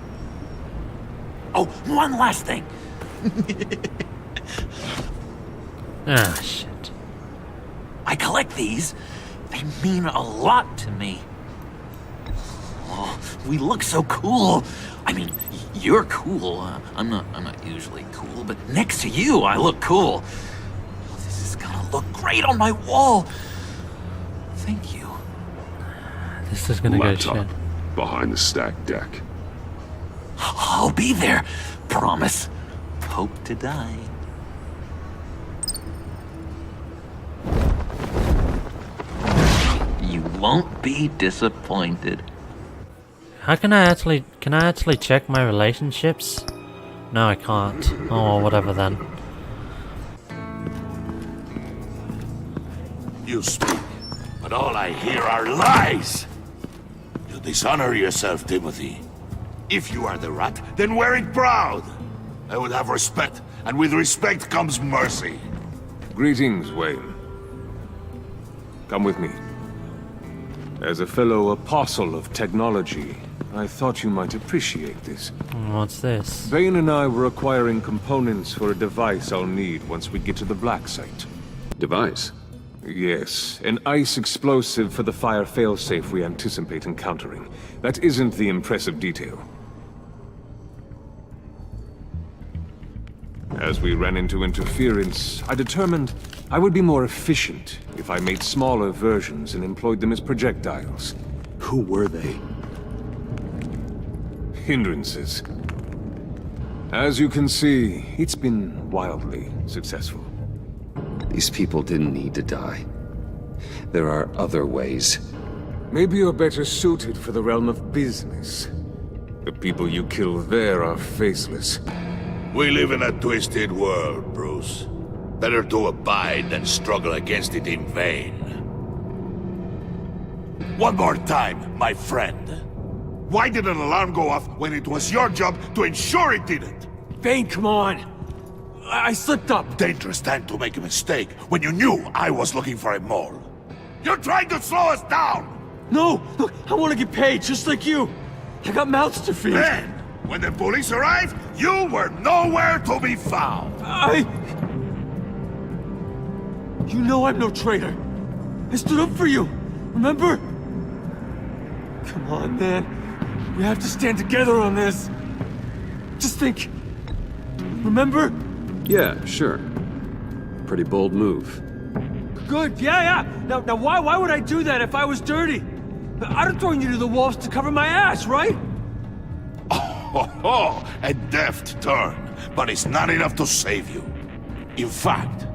Oh, one last thing! Ah, shit. I collect these. They mean a lot to me. Oh, we look so cool. I mean, you're cool. I'm not usually cool, but next to you, I look cool. This is gonna look great on my wall. Thank you. This is gonna go Laptop shit. behind the stacked deck. I'll be there. Promise. Hope to die. You won't be disappointed. How can I actually check my relationships? No, I can't. Oh, whatever then. You speak, but all I hear are lies! You dishonor yourself, Timothy. If you are the rat, then wear it proud! I would have respect, and with respect comes mercy. Greetings, Wayne. Come with me. As a fellow apostle of technology, I thought you might appreciate this. What's this? Vane and I were acquiring components for a device I'll need once we get to the Black Site. Device? Yes, an ice explosive for the fire failsafe we anticipate encountering. That isn't the impressive detail. As we ran into interference, I determined I would be more efficient if I made smaller versions and employed them as projectiles. Who were they? Hindrances. As you can see, it's been wildly successful. These people didn't need to die. There are other ways. Maybe you're better suited for the realm of business. The people you kill there are faceless. We live in a twisted world, Bruce. Better to abide than struggle against it in vain. One more time, my friend. Why did an alarm go off when it was your job to ensure it didn't? Vane, come on! I slipped up! Dangerous time to make a mistake when you knew I was looking for a mole. You're trying to slow us down! No! Look, I want to get paid, just like you! I got mouths to feed! Then, when the police arrived, you were nowhere to be found! You know I'm no traitor! I stood up for you, remember? Come on, man. We have to stand together on this. Just think. Remember? Yeah, sure. Pretty bold move. Good, yeah. Now why would I do that if I was dirty? I'd have thrown you to the wolves to cover my ass, right? Oh, a deft turn, but it's not enough to save you. In fact,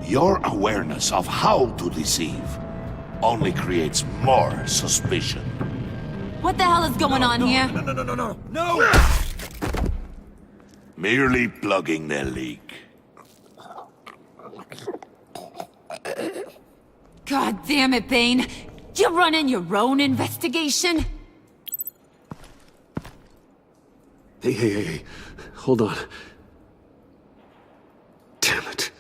your awareness of how to deceive only creates more suspicion. What the hell is going on here? No! Merely plugging the leak. God damn it, Bane. You're running your own investigation? Hey. Hold on. Damn it.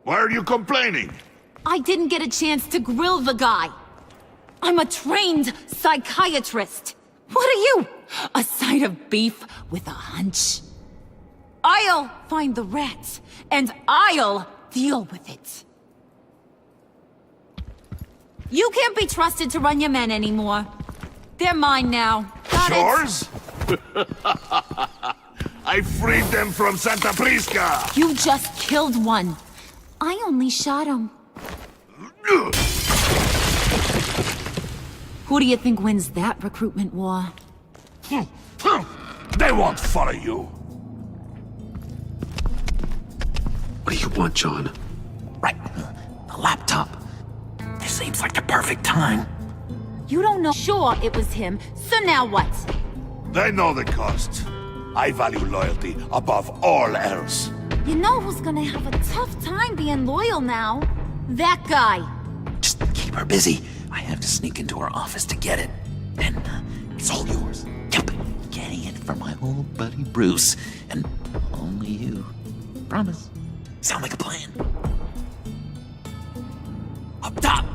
Why are you complaining? I didn't get a chance to grill the guy. I'm a trained psychiatrist. What are you? A side of beef with a hunch? I'll find the rat, and I'll deal with it. You can't be trusted to run your men anymore. They're mine now. Got it? Yours? I freed them from Santa Prisca! You just killed one. I only shot him. Who do you think wins that recruitment war? They won't follow you. What do you want, John? Right. The laptop. This seems like the perfect time. You don't know. Sure, it was him. So now what? They know the cost. I value loyalty above all else. You know who's gonna have a tough time being loyal now? That guy. Just keep her busy. I have to sneak into her office to get it. And it's all yours. Yep. Getting it from my old buddy Bruce. And only you. Promise. Sound like a plan. Up top!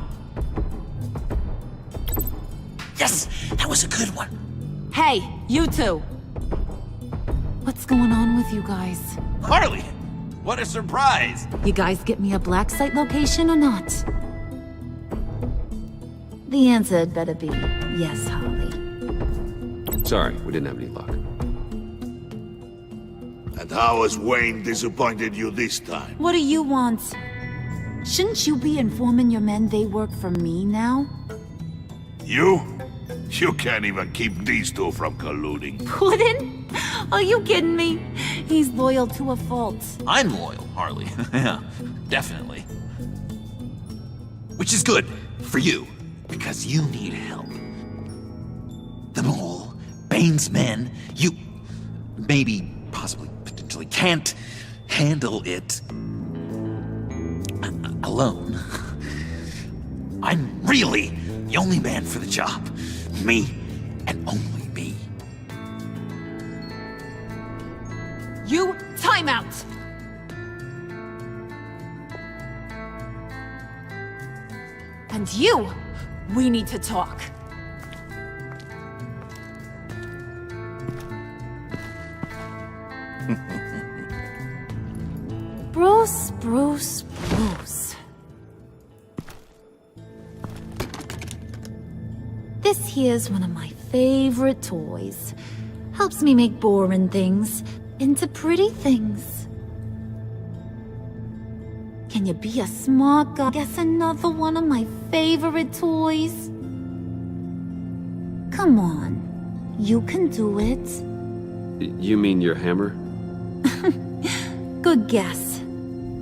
Yes! That was a good one. Hey, you two. What's going on with you guys? Harley! What a surprise! You guys get me a black site location or not? The answer had better be yes, Harley. Sorry, we didn't have any luck. And how has Wayne disappointed you this time? What do you want? Shouldn't you be informing your men they work for me now? You? You can't even keep these two from colluding. Puddin'? Are you kidding me? He's loyal to a fault. I'm loyal, Harley. Yeah, definitely. Which is good for you, because you need help. The Mole, Bane's men, you maybe, possibly, potentially can't handle it alone. I'm really the only man for the job. Me, and only me. You, time out! And you, we need to talk. Bruce, Bruce, Bruce. This here's one of my favorite toys. Helps me make boring things into pretty things. Can you be a smart guy? Guess another one of my favorite toys? Come on, you can do it. You mean your hammer? Good guess.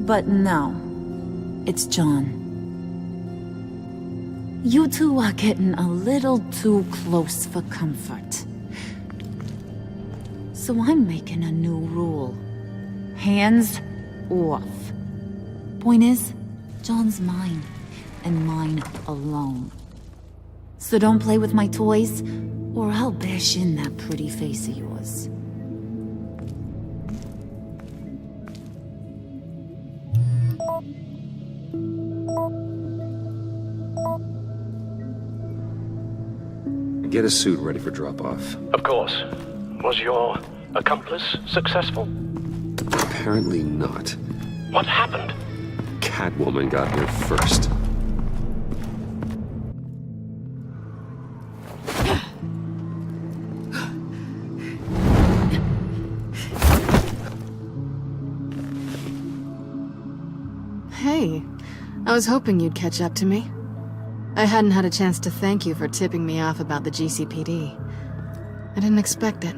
But no, it's John. You two are getting a little too close for comfort. So I'm making a new rule. Hands off. Point is, John's mine, and mine alone. So don't play with my toys, or I'll bash in that pretty face of yours. Get a suit ready for drop-off. Of course. Was your accomplice successful? Apparently not. What happened? Catwoman got here first. Hey, I was hoping you'd catch up to me. I hadn't had a chance to thank you for tipping me off about the GCPD. I didn't expect it.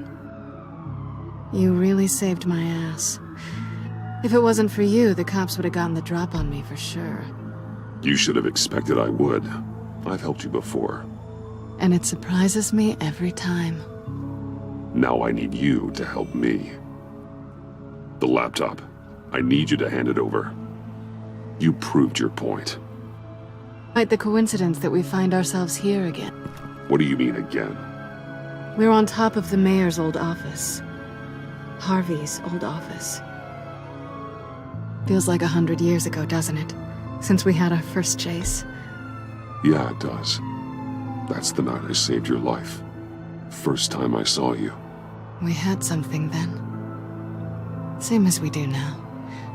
You really saved my ass. If it wasn't for you, the cops would have gotten the drop on me for sure. You should have expected I would. I've helped you before. And it surprises me every time. Now I need you to help me. The laptop. I need you to hand it over. You proved your point. Quite the coincidence that we find ourselves here again. What do you mean again? We're on top of the mayor's old office. Harvey's old office. Feels like 100 years ago, doesn't it? Since we had our first chase. Yeah, it does. That's the night I saved your life. First time I saw you. We had something then. Same as we do now.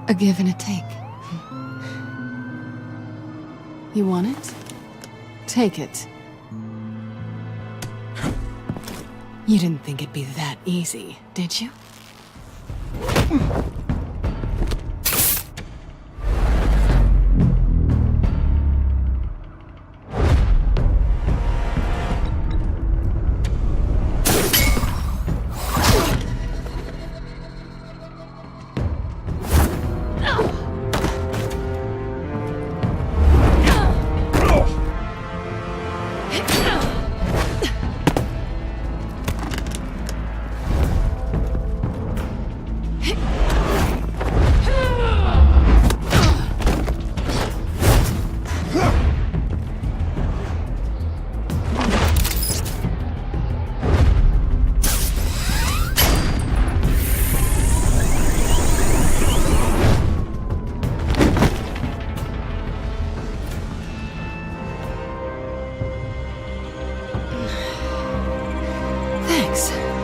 A give and a take. You want it? Take it. You didn't think it'd be that easy, did you?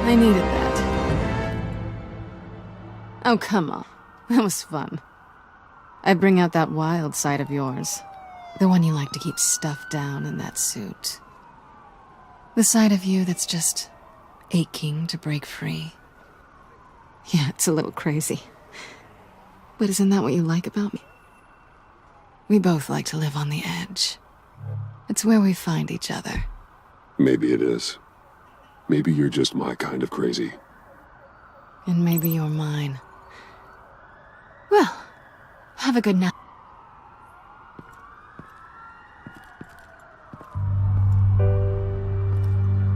I needed that. Oh, come on. That was fun. I bring out that wild side of yours. The one you like to keep stuffed down in that suit. The side of you that's just aching to break free. Yeah, it's a little crazy. But isn't that what you like about me? We both like to live on the edge. It's where we find each other. Maybe it is. Maybe you're just my kind of crazy. And maybe you're mine. Well, have a good night.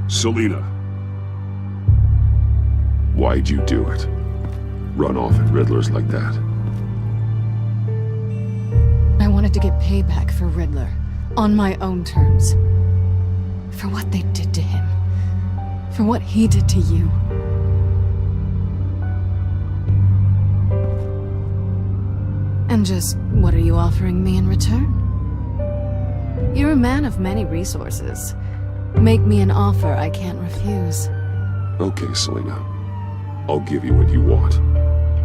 Selina. Why'd you do it? Run off at Riddlers like that? I wanted to get payback for Riddler. On my own terms. For what they did to him. For what he did to you. And just, what are you offering me in return? You're a man of many resources. Make me an offer I can't refuse. Okay, Selina. I'll give you what you want.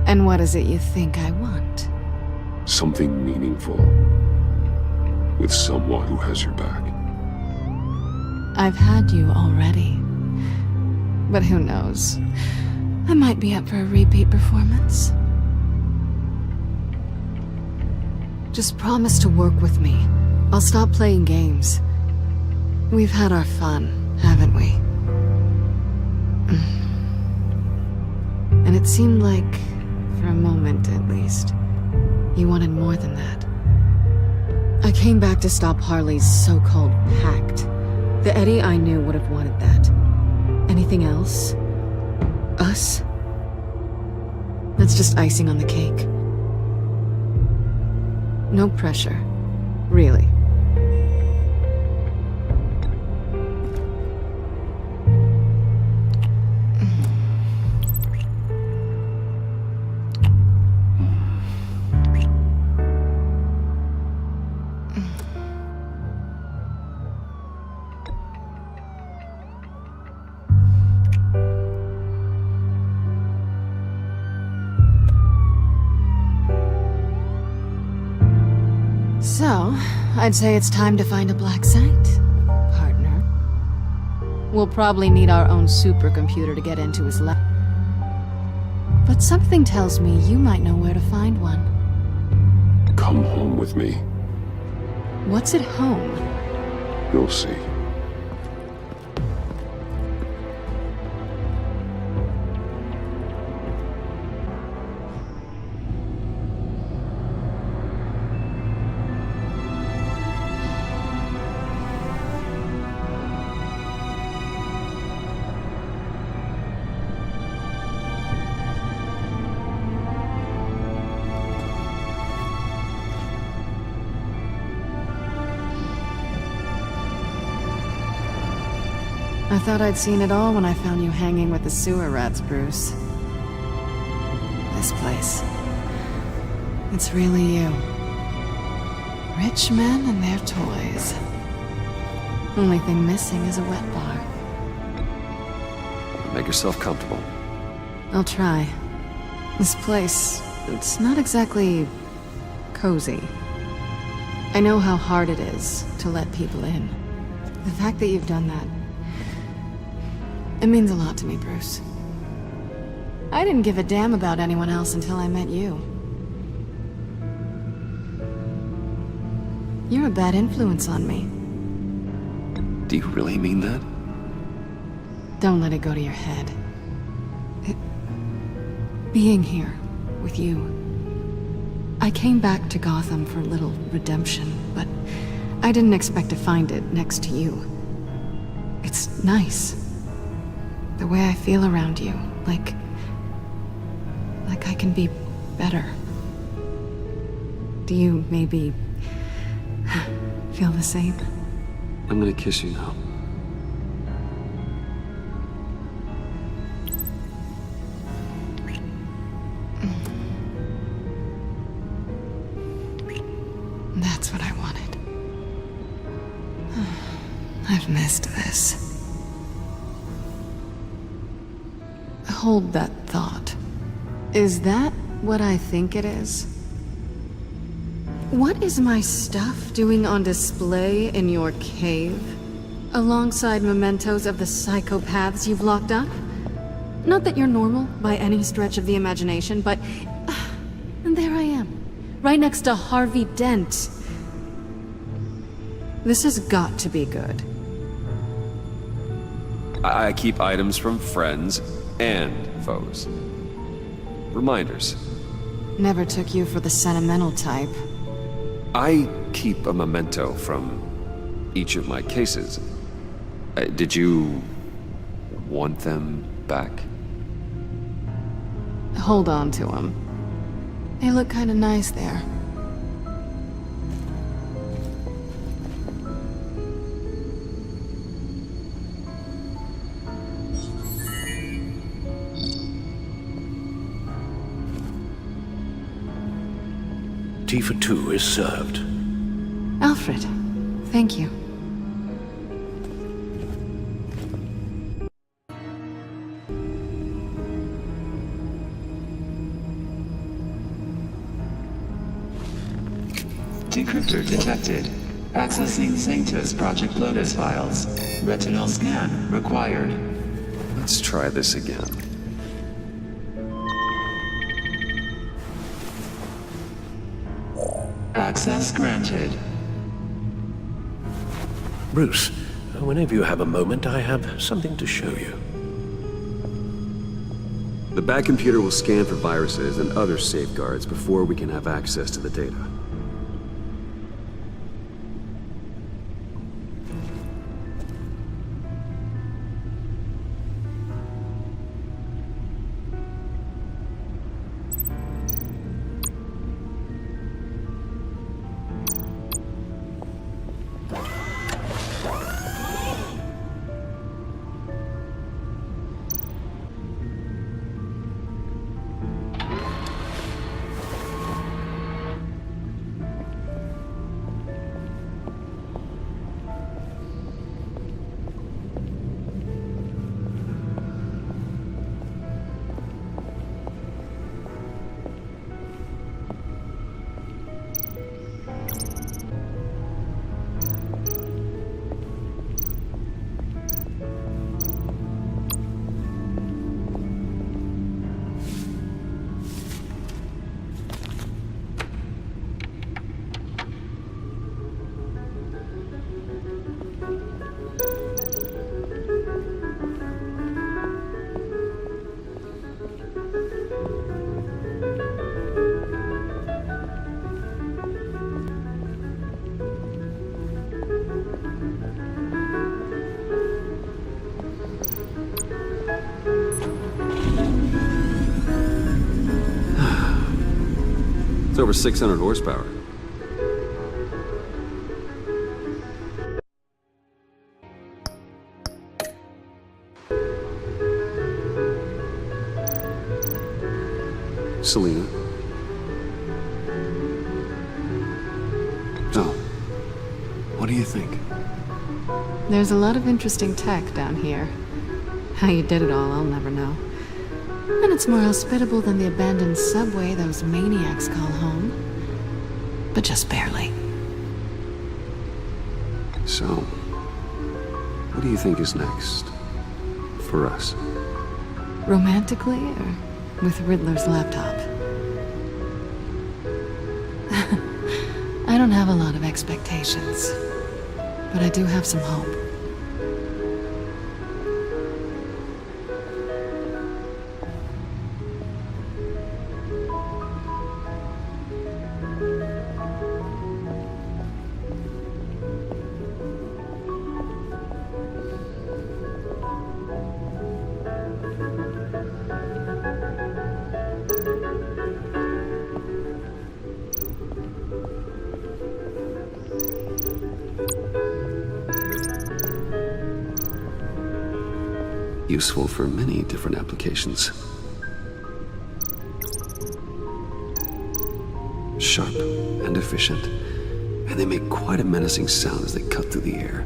And what is it you think I want? Something meaningful. With someone who has your back. I've had you already. But who knows? I might be up for a repeat performance. Just promise to work with me. I'll stop playing games. We've had our fun, haven't we? And it seemed like, for a moment at least, you wanted more than that. I came back to stop Harley's so-called pact. The Eddie I knew would have wanted that. Anything else? Us? That's just icing on the cake. No pressure. Really. So, I'd say it's time to find a black site, partner. We'll probably need our own supercomputer to get into his lab. But something tells me you might know where to find one. Come home with me. What's at home? You'll see. I thought I'd seen it all when I found you hanging with the sewer rats, Bruce. This place. It's really you. Rich men and their toys. Only thing missing is a wet bar. Make yourself comfortable. I'll try. This place, it's not exactly cozy. I know how hard it is to let people in. The fact that you've done that, it means a lot to me, Bruce. I didn't give a damn about anyone else until I met you. You're a bad influence on me. Do you really mean that? Don't let it go to your head. Being here with you. I came back to Gotham for a little redemption, but I didn't expect to find it next to you. It's nice. The way I feel around you, like I can be better. Do you maybe feel the same? I'm gonna kiss you now. That's what I wanted. I've missed this. Hold that thought. Is that what I think it is? What is my stuff doing on display in your cave? Alongside mementos of the psychopaths you've locked up? Not that you're normal by any stretch of the imagination, but... and there I am, right next to Harvey Dent. This has got to be good. I keep items from friends and foes. Reminders. Never took you for the sentimental type. I keep a memento from each of my cases. Did you want them back? Hold on to them. They look kinda nice there. Tea for two is served. Alfred, thank you. Decryptor detected. Accessing Sanctus Project Lotus files. Retinal scan required. Let's try this again. Access granted. Bruce, whenever you have a moment, I have something to show you. The back computer will scan for viruses and other safeguards before we can have access to the data. It's over 600 horsepower. Selena. Oh. What do you think? There's a lot of interesting tech down here. How you did it all, I'll never know. And it's more hospitable than the abandoned subway those maniacs call home. But just barely. So, what do you think is next? For us? Romantically, or with Riddler's laptop? I don't have a lot of expectations. But I do have some hope. Useful for many different applications. Sharp and efficient, and they make quite a menacing sound as they cut through the air.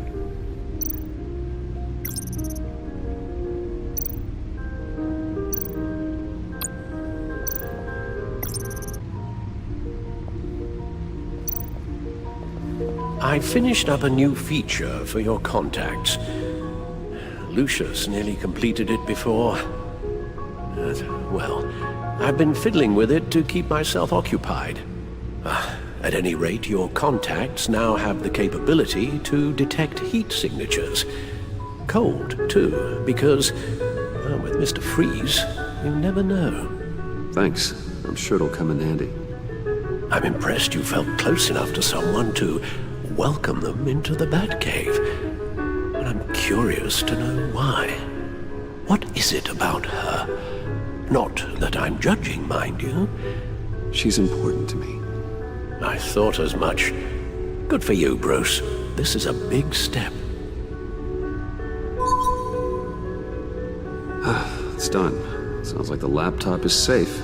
I finished up a new feature for your contacts. Lucius nearly completed it before. Well, I've been fiddling with it to keep myself occupied. At any rate, your contacts now have the capability to detect heat signatures. Cold, too, because, well, with Mr. Freeze, you never know. Thanks. I'm sure it'll come in handy. I'm impressed you felt close enough to someone to welcome them into the Batcave. And I'm curious to know why. What is it about her? Not that I'm judging, mind you. She's important to me. I thought as much. Good for you, Bruce. This is a big step. It's done. Sounds like the laptop is safe.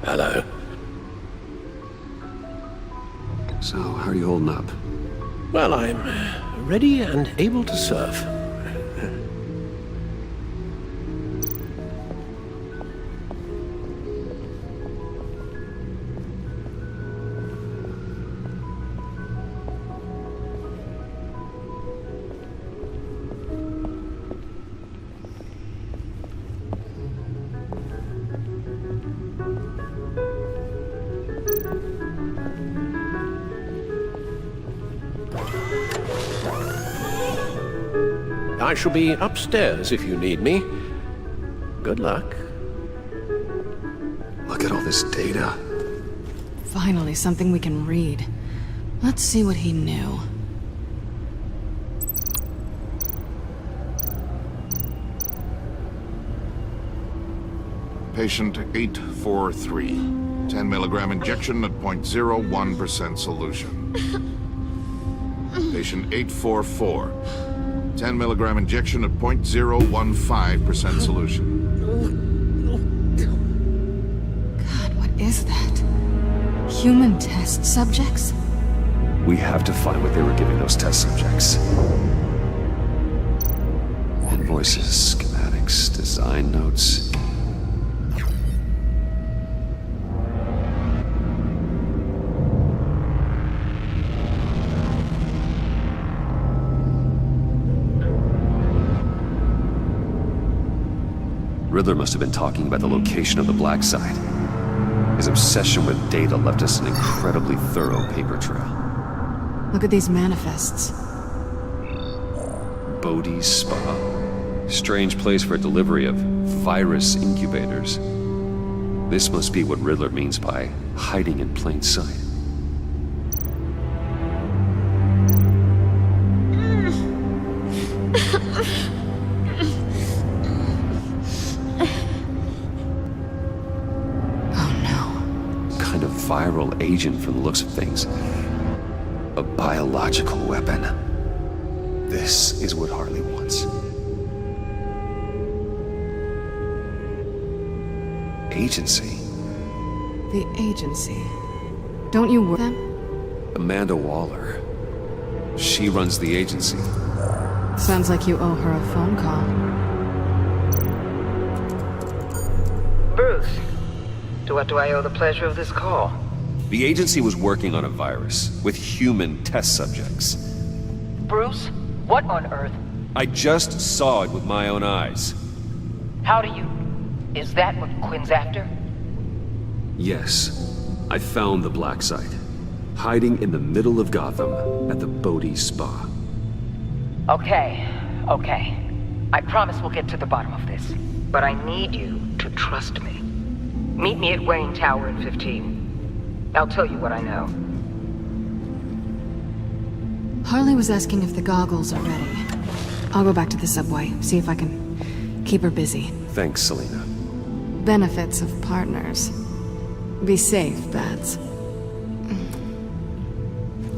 Hello. So, how are you holding up? Well, I'm ready and able to serve. I shall be upstairs if you need me. Good luck. Look at all this data. Finally, something we can read. Let's see what he knew. Patient 843. 10 milligram injection at 0.01% solution. Patient 844. 10 milligram injection at 0.015% solution. God, what is that? Human test subjects? We have to find what they were giving those test subjects. Invoices, schematics, design notes. Riddler must have been talking about the location of the black site. His obsession with data left us an incredibly thorough paper trail. Look at these manifests. Bodhi's Spa. Strange place for delivery of virus incubators. This must be what Riddler means by hiding in plain sight. Viral agent from the looks of things. A biological weapon. This is what Harley wants. Agency. The agency. Don't you work them? Amanda Waller. She runs the agency. Sounds like you owe her a phone call. Bruce, to what do I owe the pleasure of this call? The agency was working on a virus with human test subjects. Bruce, what on earth? I just saw it with my own eyes. How do you... Is that what Quinn's after? Yes. I found the black site. Hiding in the middle of Gotham at the Bodhi Spa. Okay. I promise we'll get to the bottom of this. But I need you to trust me. Meet me at Wayne Tower in 15. I'll tell you what I know. Harley was asking if the goggles are ready. I'll go back to the subway, see if I can keep her busy. Thanks, Selina. Benefits of partners. Be safe, Bats.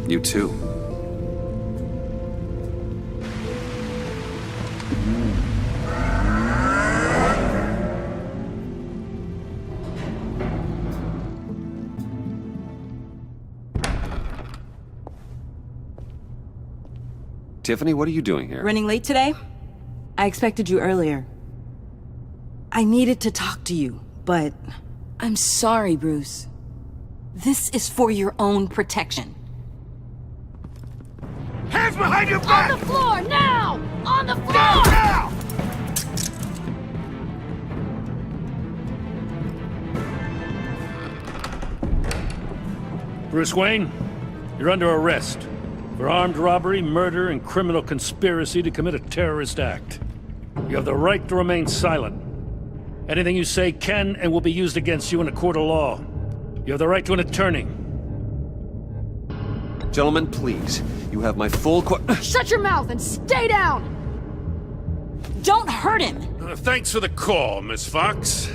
You too. Tiffany, what are you doing here? Running late today? I expected you earlier. I needed to talk to you, but... I'm sorry, Bruce. This is for your own protection. Hands behind your back! On the floor, now! On the floor! Now! Bruce Wayne, you're under arrest for armed robbery, murder, and criminal conspiracy to commit a terrorist act. You have the right to remain silent. Anything you say can and will be used against you in a court of law. You have the right to an attorney. Gentlemen, please. You have my full Shut your mouth and stay down! Don't hurt him! Thanks for the call, Miss Fox.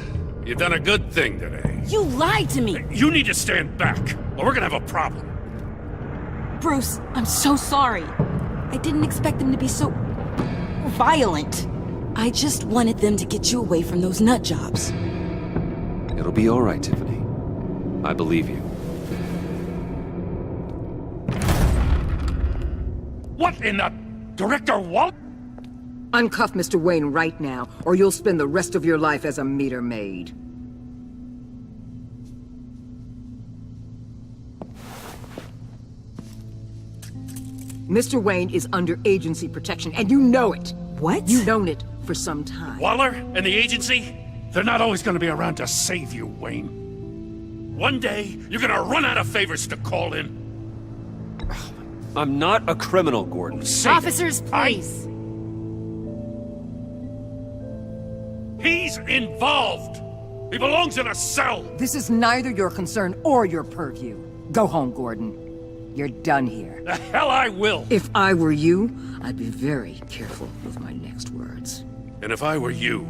You've done a good thing today. You lied to me! You need to stand back, or we're gonna have a problem. Bruce, I'm so sorry. I didn't expect them to be so... violent. I just wanted them to get you away from those nut jobs. It'll be all right, Tiffany. I believe you. What in the... Director Walt? Uncuff Mr. Wayne right now, or you'll spend the rest of your life as a meter maid. Mr. Wayne is under agency protection, and you know it. What? You've known it for some time. Waller and the agency? They're not always gonna be around to save you, Wayne. One day, you're gonna run out of favors to call in. I'm not a criminal, Gordon. Officers, please. He's involved! He belongs in a cell! This is neither your concern or your purview. Go home, Gordon. You're done here. The hell I will! If I were you, I'd be very careful with my next words. And if I were you,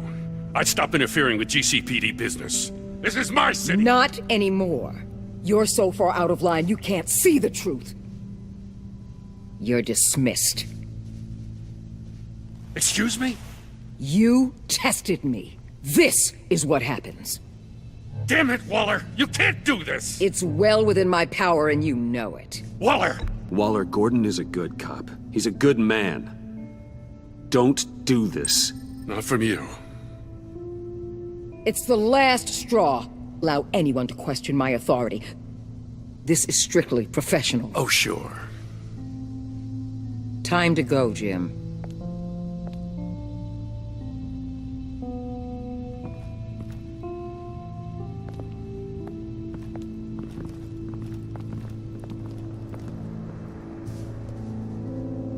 I'd stop interfering with GCPD business. This is my city! Not anymore. You're so far out of line you can't see the truth. You're dismissed. Excuse me? You tested me. This is what happens. Damn it, Waller! You can't do this! It's well within my power and you know it. Waller! Waller, Gordon is a good cop. He's a good man. Don't do this. Not from you. It's the last straw. Allow anyone to question my authority. This is strictly professional. Oh, sure. Time to go, Jim.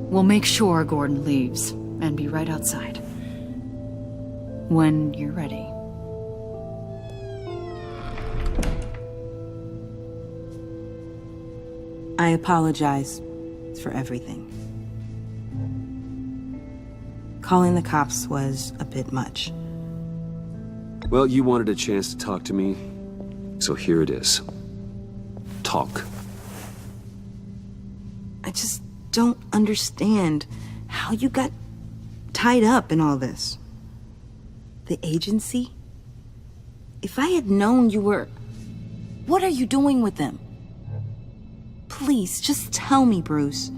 We'll make sure Gordon leaves, and be right outside. When you're ready. I apologize for everything. Calling the cops was a bit much. Well, you wanted a chance to talk to me, so here it is. Talk. I just don't understand how you got tied up in all this. The agency? If I had known you were... What are you doing with them? Please, just tell me, Bruce.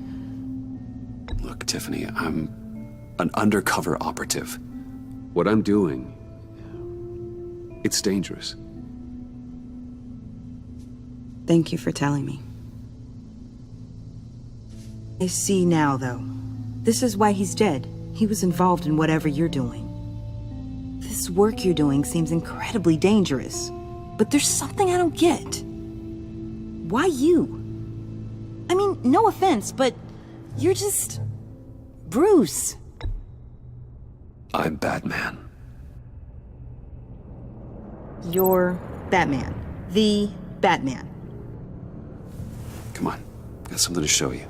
Look, Tiffany, I'm an undercover operative. What I'm doing, it's dangerous. Thank you for telling me. I see now, though. This is why he's dead. He was involved in whatever you're doing. This work you're doing seems incredibly dangerous. But there's something I don't get. Why you? I mean, no offense, but you're just... Bruce. I'm Batman. You're Batman. The Batman. Come on, got something to show you.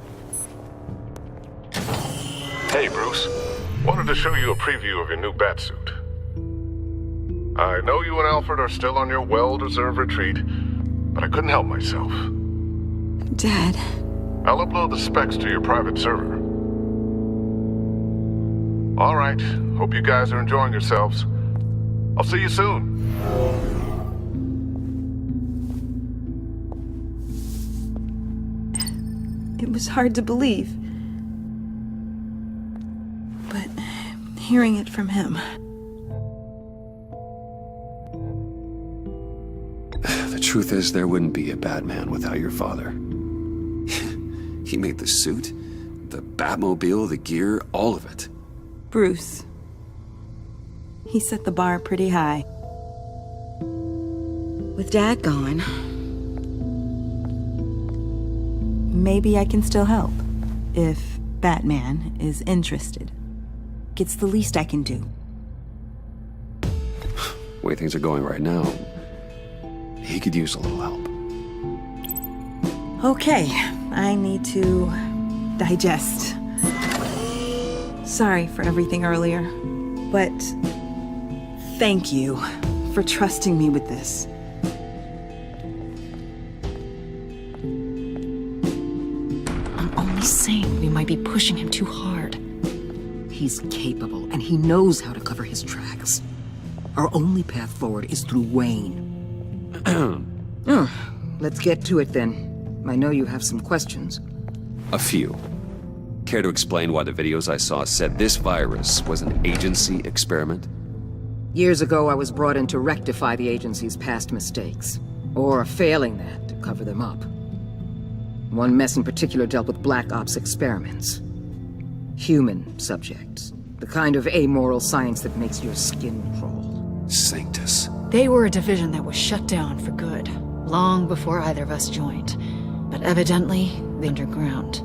Hey, Bruce. Wanted to show you a preview of your new Batsuit. I know you and Alfred are still on your well-deserved retreat, but I couldn't help myself. Dad. I'll upload the specs to your private server. All right. Hope you guys are enjoying yourselves. I'll see you soon. It was hard to believe. But hearing it from him... The truth is, there wouldn't be a Batman without your father. He made the suit, the Batmobile, the gear, all of it. Bruce. He set the bar pretty high. With Dad gone, maybe I can still help. If Batman is interested. It's the least I can do. The way things are going right now, he could use a little help. Okay, I need to digest. Sorry for everything earlier, but thank you for trusting me with this. I'm only saying we might be pushing him too hard. He's capable, and he knows how to cover his tracks. Our only path forward is through Wayne. Let's get to it then. I know you have some questions. A few. Care to explain why the videos I saw said this virus was an agency experiment? Years ago, I was brought in to rectify the agency's past mistakes. Or failing that, to cover them up. One mess in particular dealt with Black Ops experiments. Human subjects. The kind of amoral science that makes your skin crawl. Sanctus. They were a division that was shut down for good, long before either of us joined. But evidently, they're underground.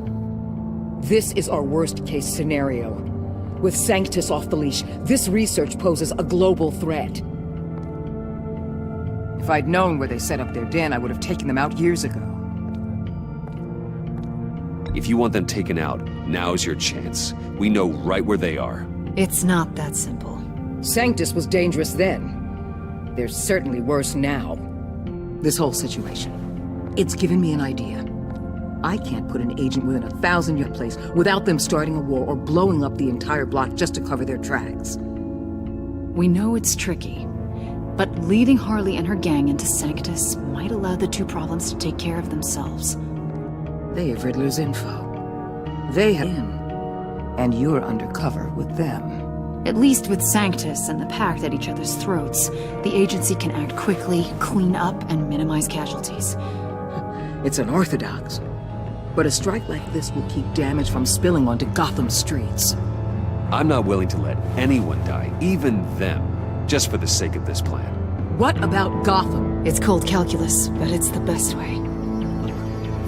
This is our worst-case scenario. With Sanctus off the leash, this research poses a global threat. If I'd known where they set up their den, I would have taken them out years ago. If you want them taken out, now's your chance. We know right where they are. It's not that simple. Sanctus was dangerous then. They're certainly worse now. This whole situation, it's given me an idea. I can't put an agent within a 1,000-yard place without them starting a war or blowing up the entire block just to cover their tracks. We know it's tricky, but leading Harley and her gang into Sanctus might allow the two problems to take care of themselves. They have Riddler's info. They have him. And you're undercover with them. At least with Sanctus and the Pact at each other's throats, the agency can act quickly, clean up, and minimize casualties. It's unorthodox. But a strike like this will keep damage from spilling onto Gotham streets. I'm not willing to let anyone die, even them, just for the sake of this plan. What about Gotham? It's cold calculus, but it's the best way.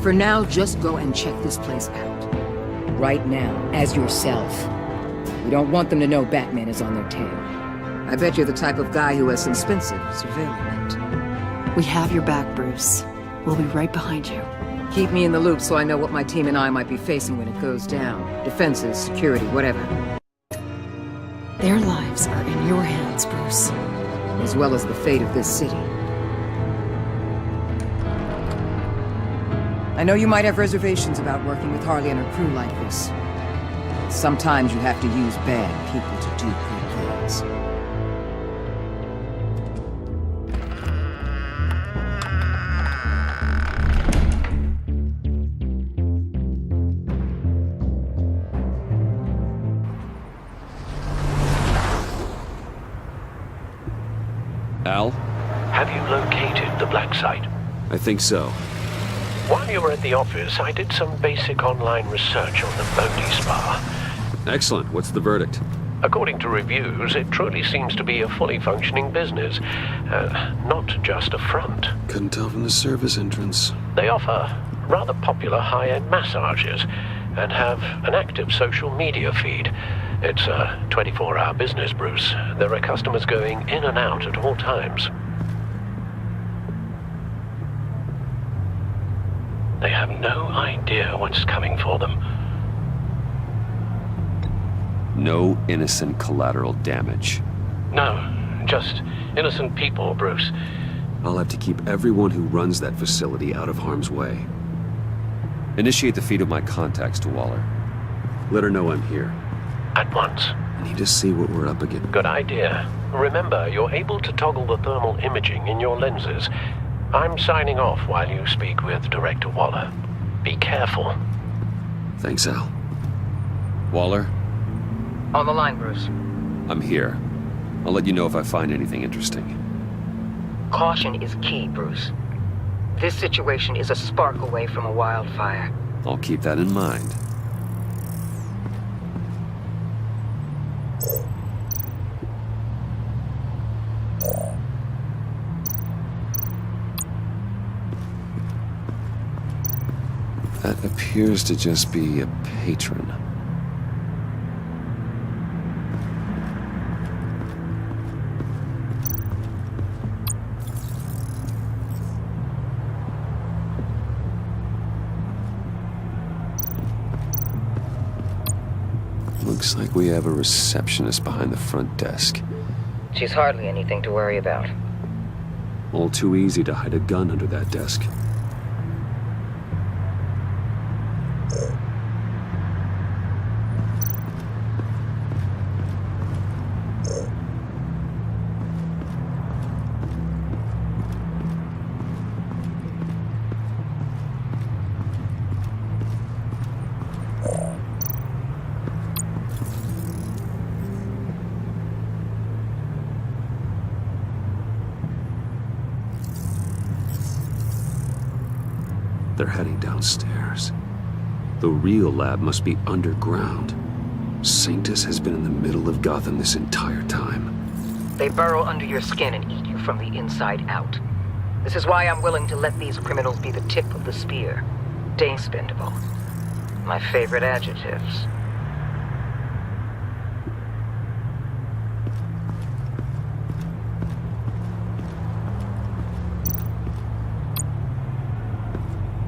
For now, just go and check this place out. Right now, as yourself. We don't want them to know Batman is on their tail. I bet you're the type of guy who has some expensive surveillance. We have your back, Bruce. We'll be right behind you. Keep me in the loop so I know what my team and I might be facing when it goes down. Defenses, security, whatever. Their lives are in your hands, Bruce. As well as the fate of this city. I know you might have reservations about working with Harley and her crew like this. Sometimes you have to use bad people to do good things. Al? Have you located the black site? I think so. While you were at the office, I did some basic online research on the Bodhi Spa. Excellent. What's the verdict? According to reviews, it truly seems to be a fully functioning business, not just a front. Couldn't tell from the service entrance. They offer rather popular high-end massages and have an active social media feed. It's a 24-hour business, Bruce. There are customers going in and out at all times. They have no idea what's coming for them. No innocent collateral damage. No, just innocent people, Bruce. I'll have to keep everyone who runs that facility out of harm's way. Initiate the feed of my contacts to Waller. Let her know I'm here. At once. I need to see what we're up against. Good idea. Remember, you're able to toggle the thermal imaging in your lenses. I'm signing off while you speak with Director Waller. Be careful. Thanks, Al. Waller? On the line, Bruce. I'm here. I'll let you know if I find anything interesting. Caution is key, Bruce. This situation is a spark away from a wildfire. I'll keep that in mind. That appears to just be a patron. Looks like we have a receptionist behind the front desk. She's hardly anything to worry about. All too easy to hide a gun under that desk. They're heading downstairs. The real lab must be underground. Sanctus has been in the middle of Gotham this entire time. They burrow under your skin and eat you from the inside out. This is why I'm willing to let these criminals be the tip of the spear. Day-spendable. My favorite adjectives.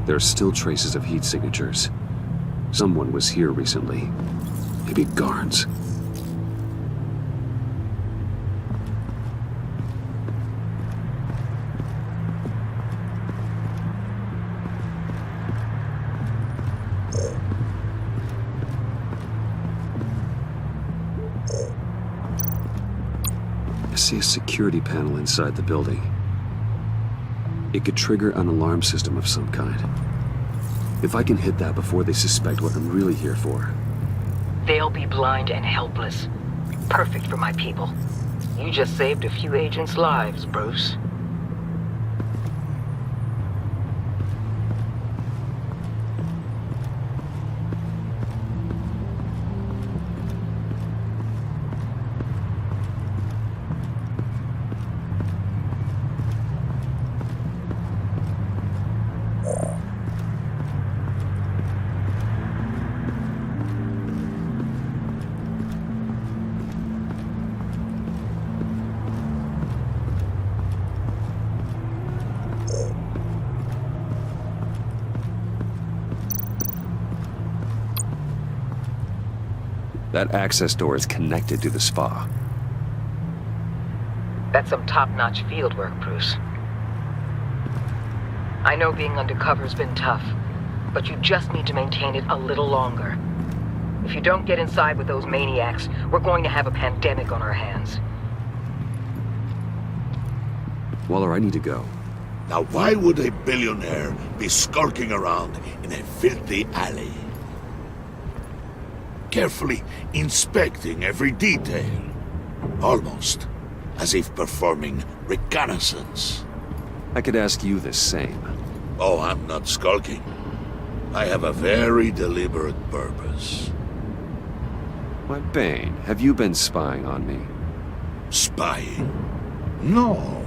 There are still traces of heat signatures. Someone was here recently. Maybe guards. I see a security panel inside the building. It could trigger an alarm system of some kind. If I can hit that before they suspect what I'm really here for. They'll be blind and helpless. Perfect for my people. You just saved a few agents' lives, Bruce. That access door is connected to the spa. That's some top-notch fieldwork, Bruce. I know being undercover's been tough, but you just need to maintain it a little longer. If you don't get inside with those maniacs, we're going to have a pandemic on our hands. Waller, I need to go. Now why would a billionaire be skulking around in a filthy alley? Carefully inspecting every detail. Almost as if performing reconnaissance. I could ask you the same. Oh, I'm not skulking. I have a very deliberate purpose. Why, Bane, have you been spying on me? Spying? No.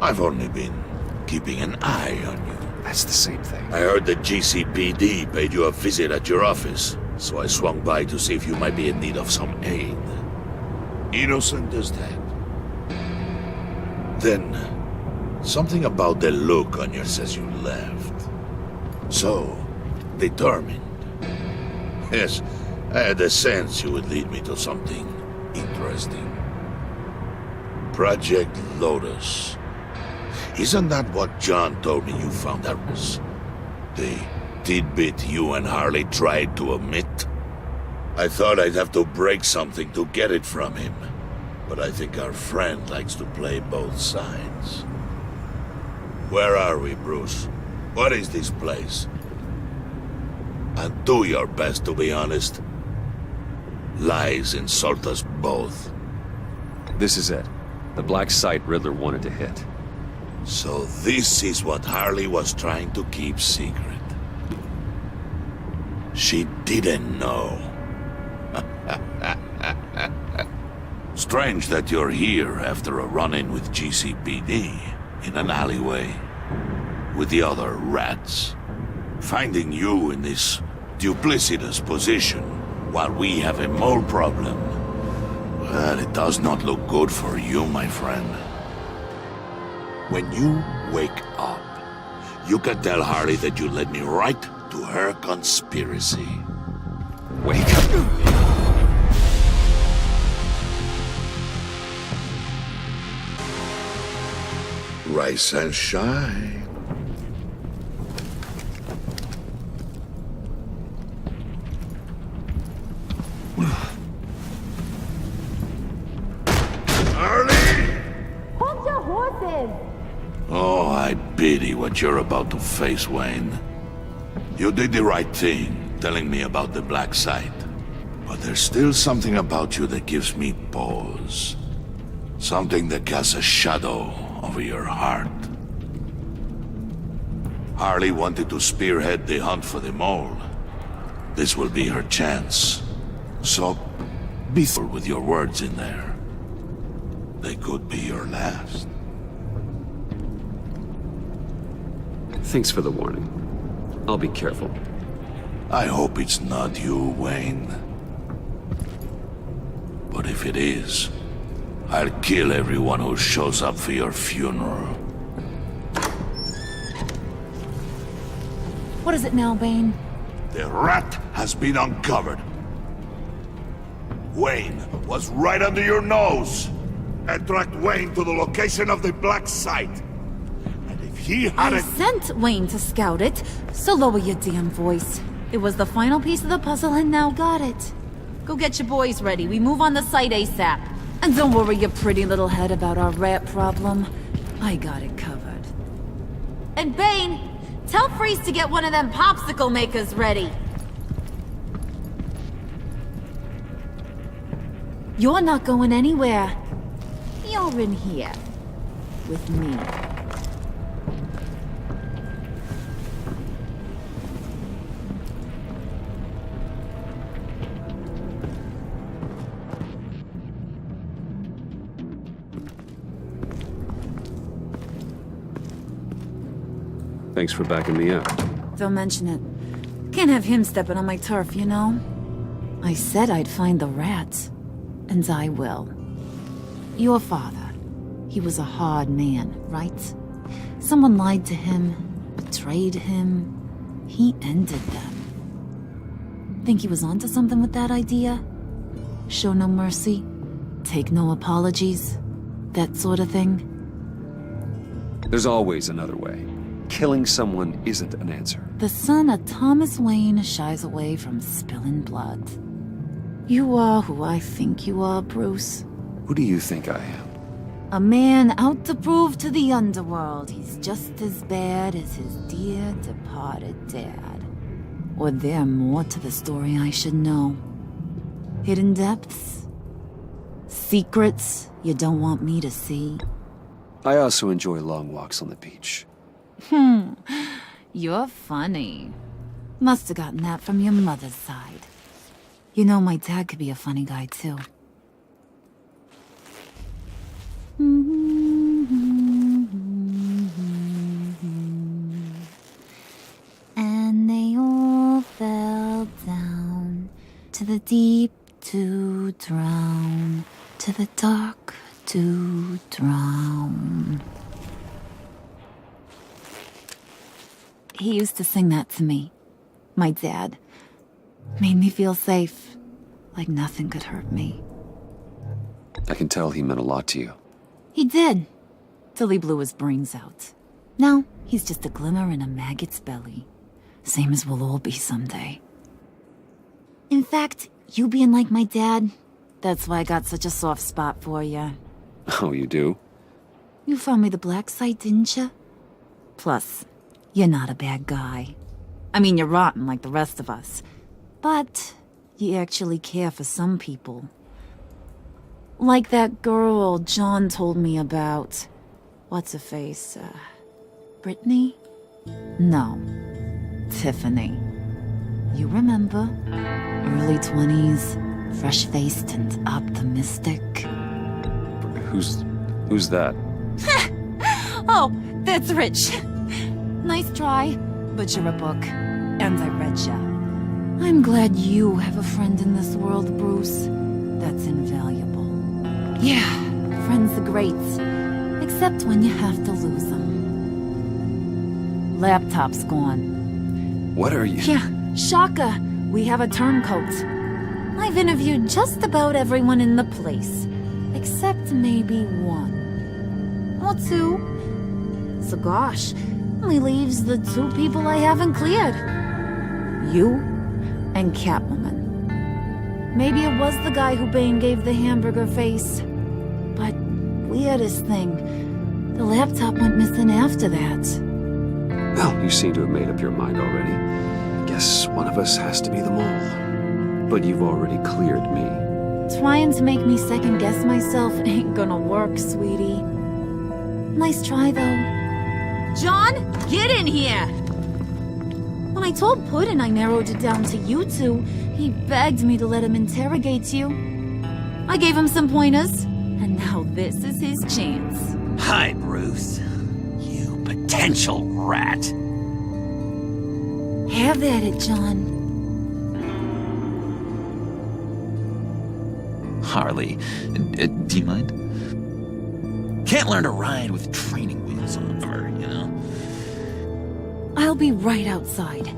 I've only been keeping an eye on you. That's the same thing. I heard the GCPD paid you a visit at your office, so I swung by to see if you might be in need of some aid. Innocent as that. Then, something about the look on you says you left. So, determined. Yes, I had a sense you would lead me to something interesting. Project Lotus. Isn't that what John told me you found out was? The tidbit you and Harley tried to omit? I thought I'd have to break something to get it from him. But I think our friend likes to play both sides. Where are we, Bruce? What is this place? And do your best to be honest. Lies insult us both. This is it. The black site Riddler wanted to hit. So this is what Harley was trying to keep secret. She didn't know. Strange that you're here after a run-in with GCPD in an alleyway with the other rats. Finding you in this duplicitous position while we have a mole problem. Well, it does not look good for you, my friend. When you wake up, you can tell Harley that you led me right to her conspiracy. Wake up. Rise and shine. Hold your horses! Oh, I pity what you're about to face, Wayne. You did the right thing, telling me about the black site. But there's still something about you that gives me pause. Something that casts a shadow over your heart. Harley wanted to spearhead the hunt for the mole. This will be her chance. So, be full with your words in there. They could be your last. Thanks for the warning. I'll be careful. I hope it's not you, Wayne. But if it is, I'll kill everyone who shows up for your funeral. What is it now, Bane? The rat has been uncovered. Wayne was right under your nose. And tracked Wayne to the location of the black site. And if he I hadn't... sent Wayne to scout it, so lower your damn voice. It was the final piece of the puzzle and now got it. Go get your boys ready. We move on the site ASAP. And don't worry your pretty little head about our rat problem. I got it covered. And Bane, tell Freeze to get one of them popsicle makers ready. You're not going anywhere. You're in here. With me. Thanks for backing me up. Don't mention it. Can't have him stepping on my turf, you know? I said I'd find the rats. And I will. Your father. He was a hard man, right? Someone lied to him, betrayed him. He ended them. Think he was onto something with that idea? Show no mercy? Take no apologies? That sort of thing? There's always another way. Killing someone isn't an answer. The son of Thomas Wayne shies away from spilling blood. You are who I think you are, Bruce. Who do you think I am? A man out to prove to the underworld he's just as bad as his dear departed dad. Or there more to the story I should know. Hidden depths? Secrets you don't want me to see? I also enjoy long walks on the beach. You're funny. Must have gotten that from your mother's side. You know my dad could be a funny guy, too. And they all fell down to the deep to drown, to the dark to drown. He used to sing that to me. My dad. Made me feel safe. Like nothing could hurt me. I can tell he meant a lot to you. He did. Till he blew his brains out. Now, he's just a glimmer in a maggot's belly. Same as we'll all be someday. In fact, you being like my dad, that's why I got such a soft spot for you. Oh, you do? You found me the black site, didn't you? Plus, you're not a bad guy. I mean, you're rotten like the rest of us. But you actually care for some people. Like that girl John told me about. what's-her-face, Brittany? No, Tiffany. You remember? Early 20s, fresh-faced and optimistic. Who's that? Oh, that's Rich. Nice try, but you're a book, and I read ya. I'm glad you have a friend in this world, Bruce. That's invaluable. Yeah, friends are great, except when you have to lose them. Laptop's gone. What are you? Yeah, shocker. We have a turncoat. I've interviewed just about everyone in the place, except maybe one. Or two. So gosh, only leaves the two people I haven't cleared. You and Catwoman. Maybe it was the guy who Bane gave the hamburger face. But weirdest thing, the laptop went missing after that. Well, you seem to have made up your mind already. Guess one of us has to be the mole. But you've already cleared me. Trying to make me second-guess myself ain't gonna work, sweetie. Nice try, though. John, get in here! When I told Puddin' I narrowed it down to you two, he begged me to let him interrogate you. I gave him some pointers, and now this is his chance. Hi, Bruce. You potential rat. Have at it, John. Harley, do you mind? Can't learn to ride with training wheels on her, you know? I'll be right outside.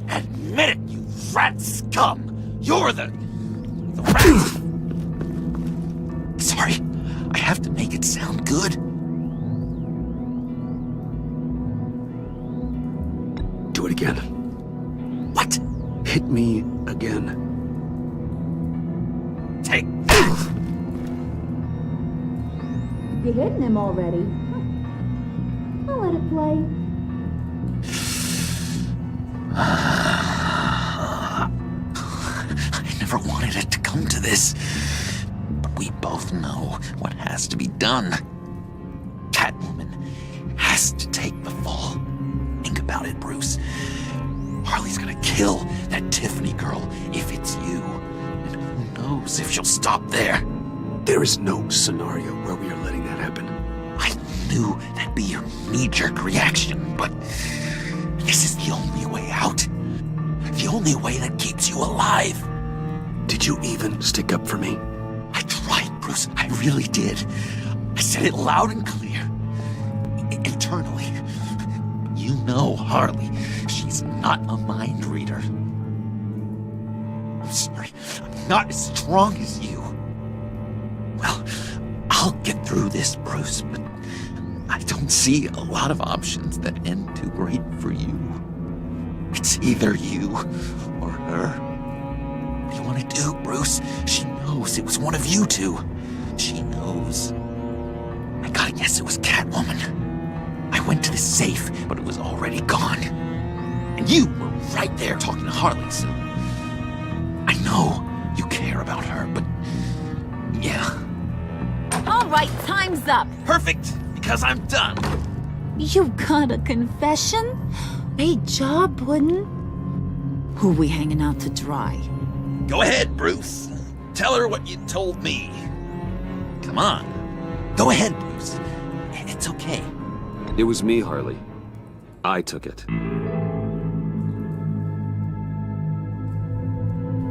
Admit it, you rat scum! You're the rat! Sorry, I have to make it sound good. Do it again. What? Hit me again. Take that! You're hitting him already. I'll let it play. I never wanted it to come to this. But we both know what has to be done. Catwoman has to take the fall. Think about it, Bruce. Harley's gonna kill that Tiffany girl if it's you. And who knows if she'll stop there. There is no scenario where we are letting that happen. I knew that'd be your knee-jerk reaction, but this is the only way out. The only way that keeps you alive. Did you even stick up for me? I tried, Bruce. I really did. I said it loud and clear. Internally. You know Harley. She's not a mind reader. I'm sorry. I'm not as strong as you. Well, I'll get through this, Bruce, but I don't see a lot of options that end too great for you. It's either you or her. What do you want to do, Bruce? She knows it was one of you two. She knows. I gotta guess it was Catwoman. I went to the safe, but it was already gone. And you were right there talking to Harley, so I know you care about her, but yeah. All right, time's up. Perfect, because I'm done. You got a confession? Great job, Puddin'. Who we hanging out to dry? Go ahead, Bruce. Tell her what you told me. Come on. Go ahead, Bruce. It's okay. It was me, Harley. I took it.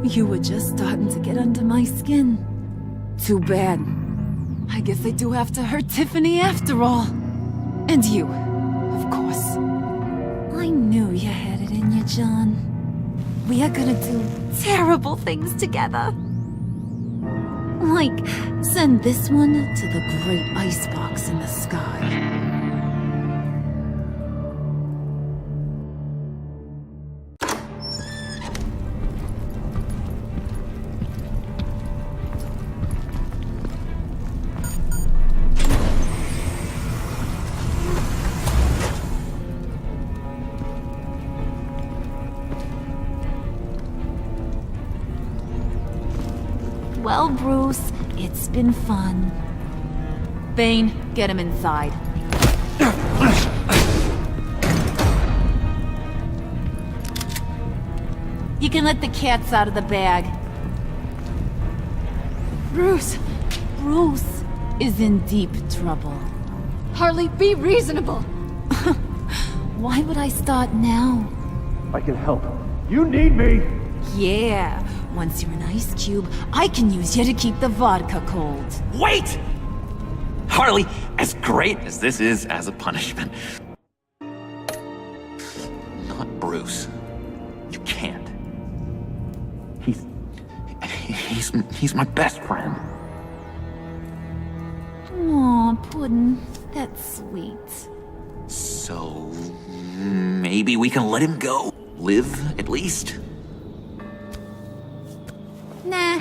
You were just starting to get under my skin. Too bad. I guess I do have to hurt Tiffany after all. And you, of course. I knew you had it in you, John. We are gonna do terrible things together. Like, send this one to the great icebox in the sky. Well, Bruce, it's been fun. Bane, get him inside. You can let the cats out of the bag. Bruce! Bruce is in deep trouble. Harley, be reasonable! Why would I start now? I can help. You need me! Yeah, once you're an ice cube, I can use you to keep the vodka cold. Wait! Harley, as great as this is as a punishment, not Bruce. You can't. He's my best friend. Aw, Puddin', that's sweet. So maybe we can let him go. Live, at least. Nah.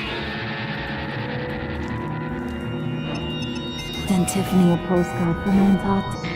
Send Tiffany a postcard from Aunt Tot.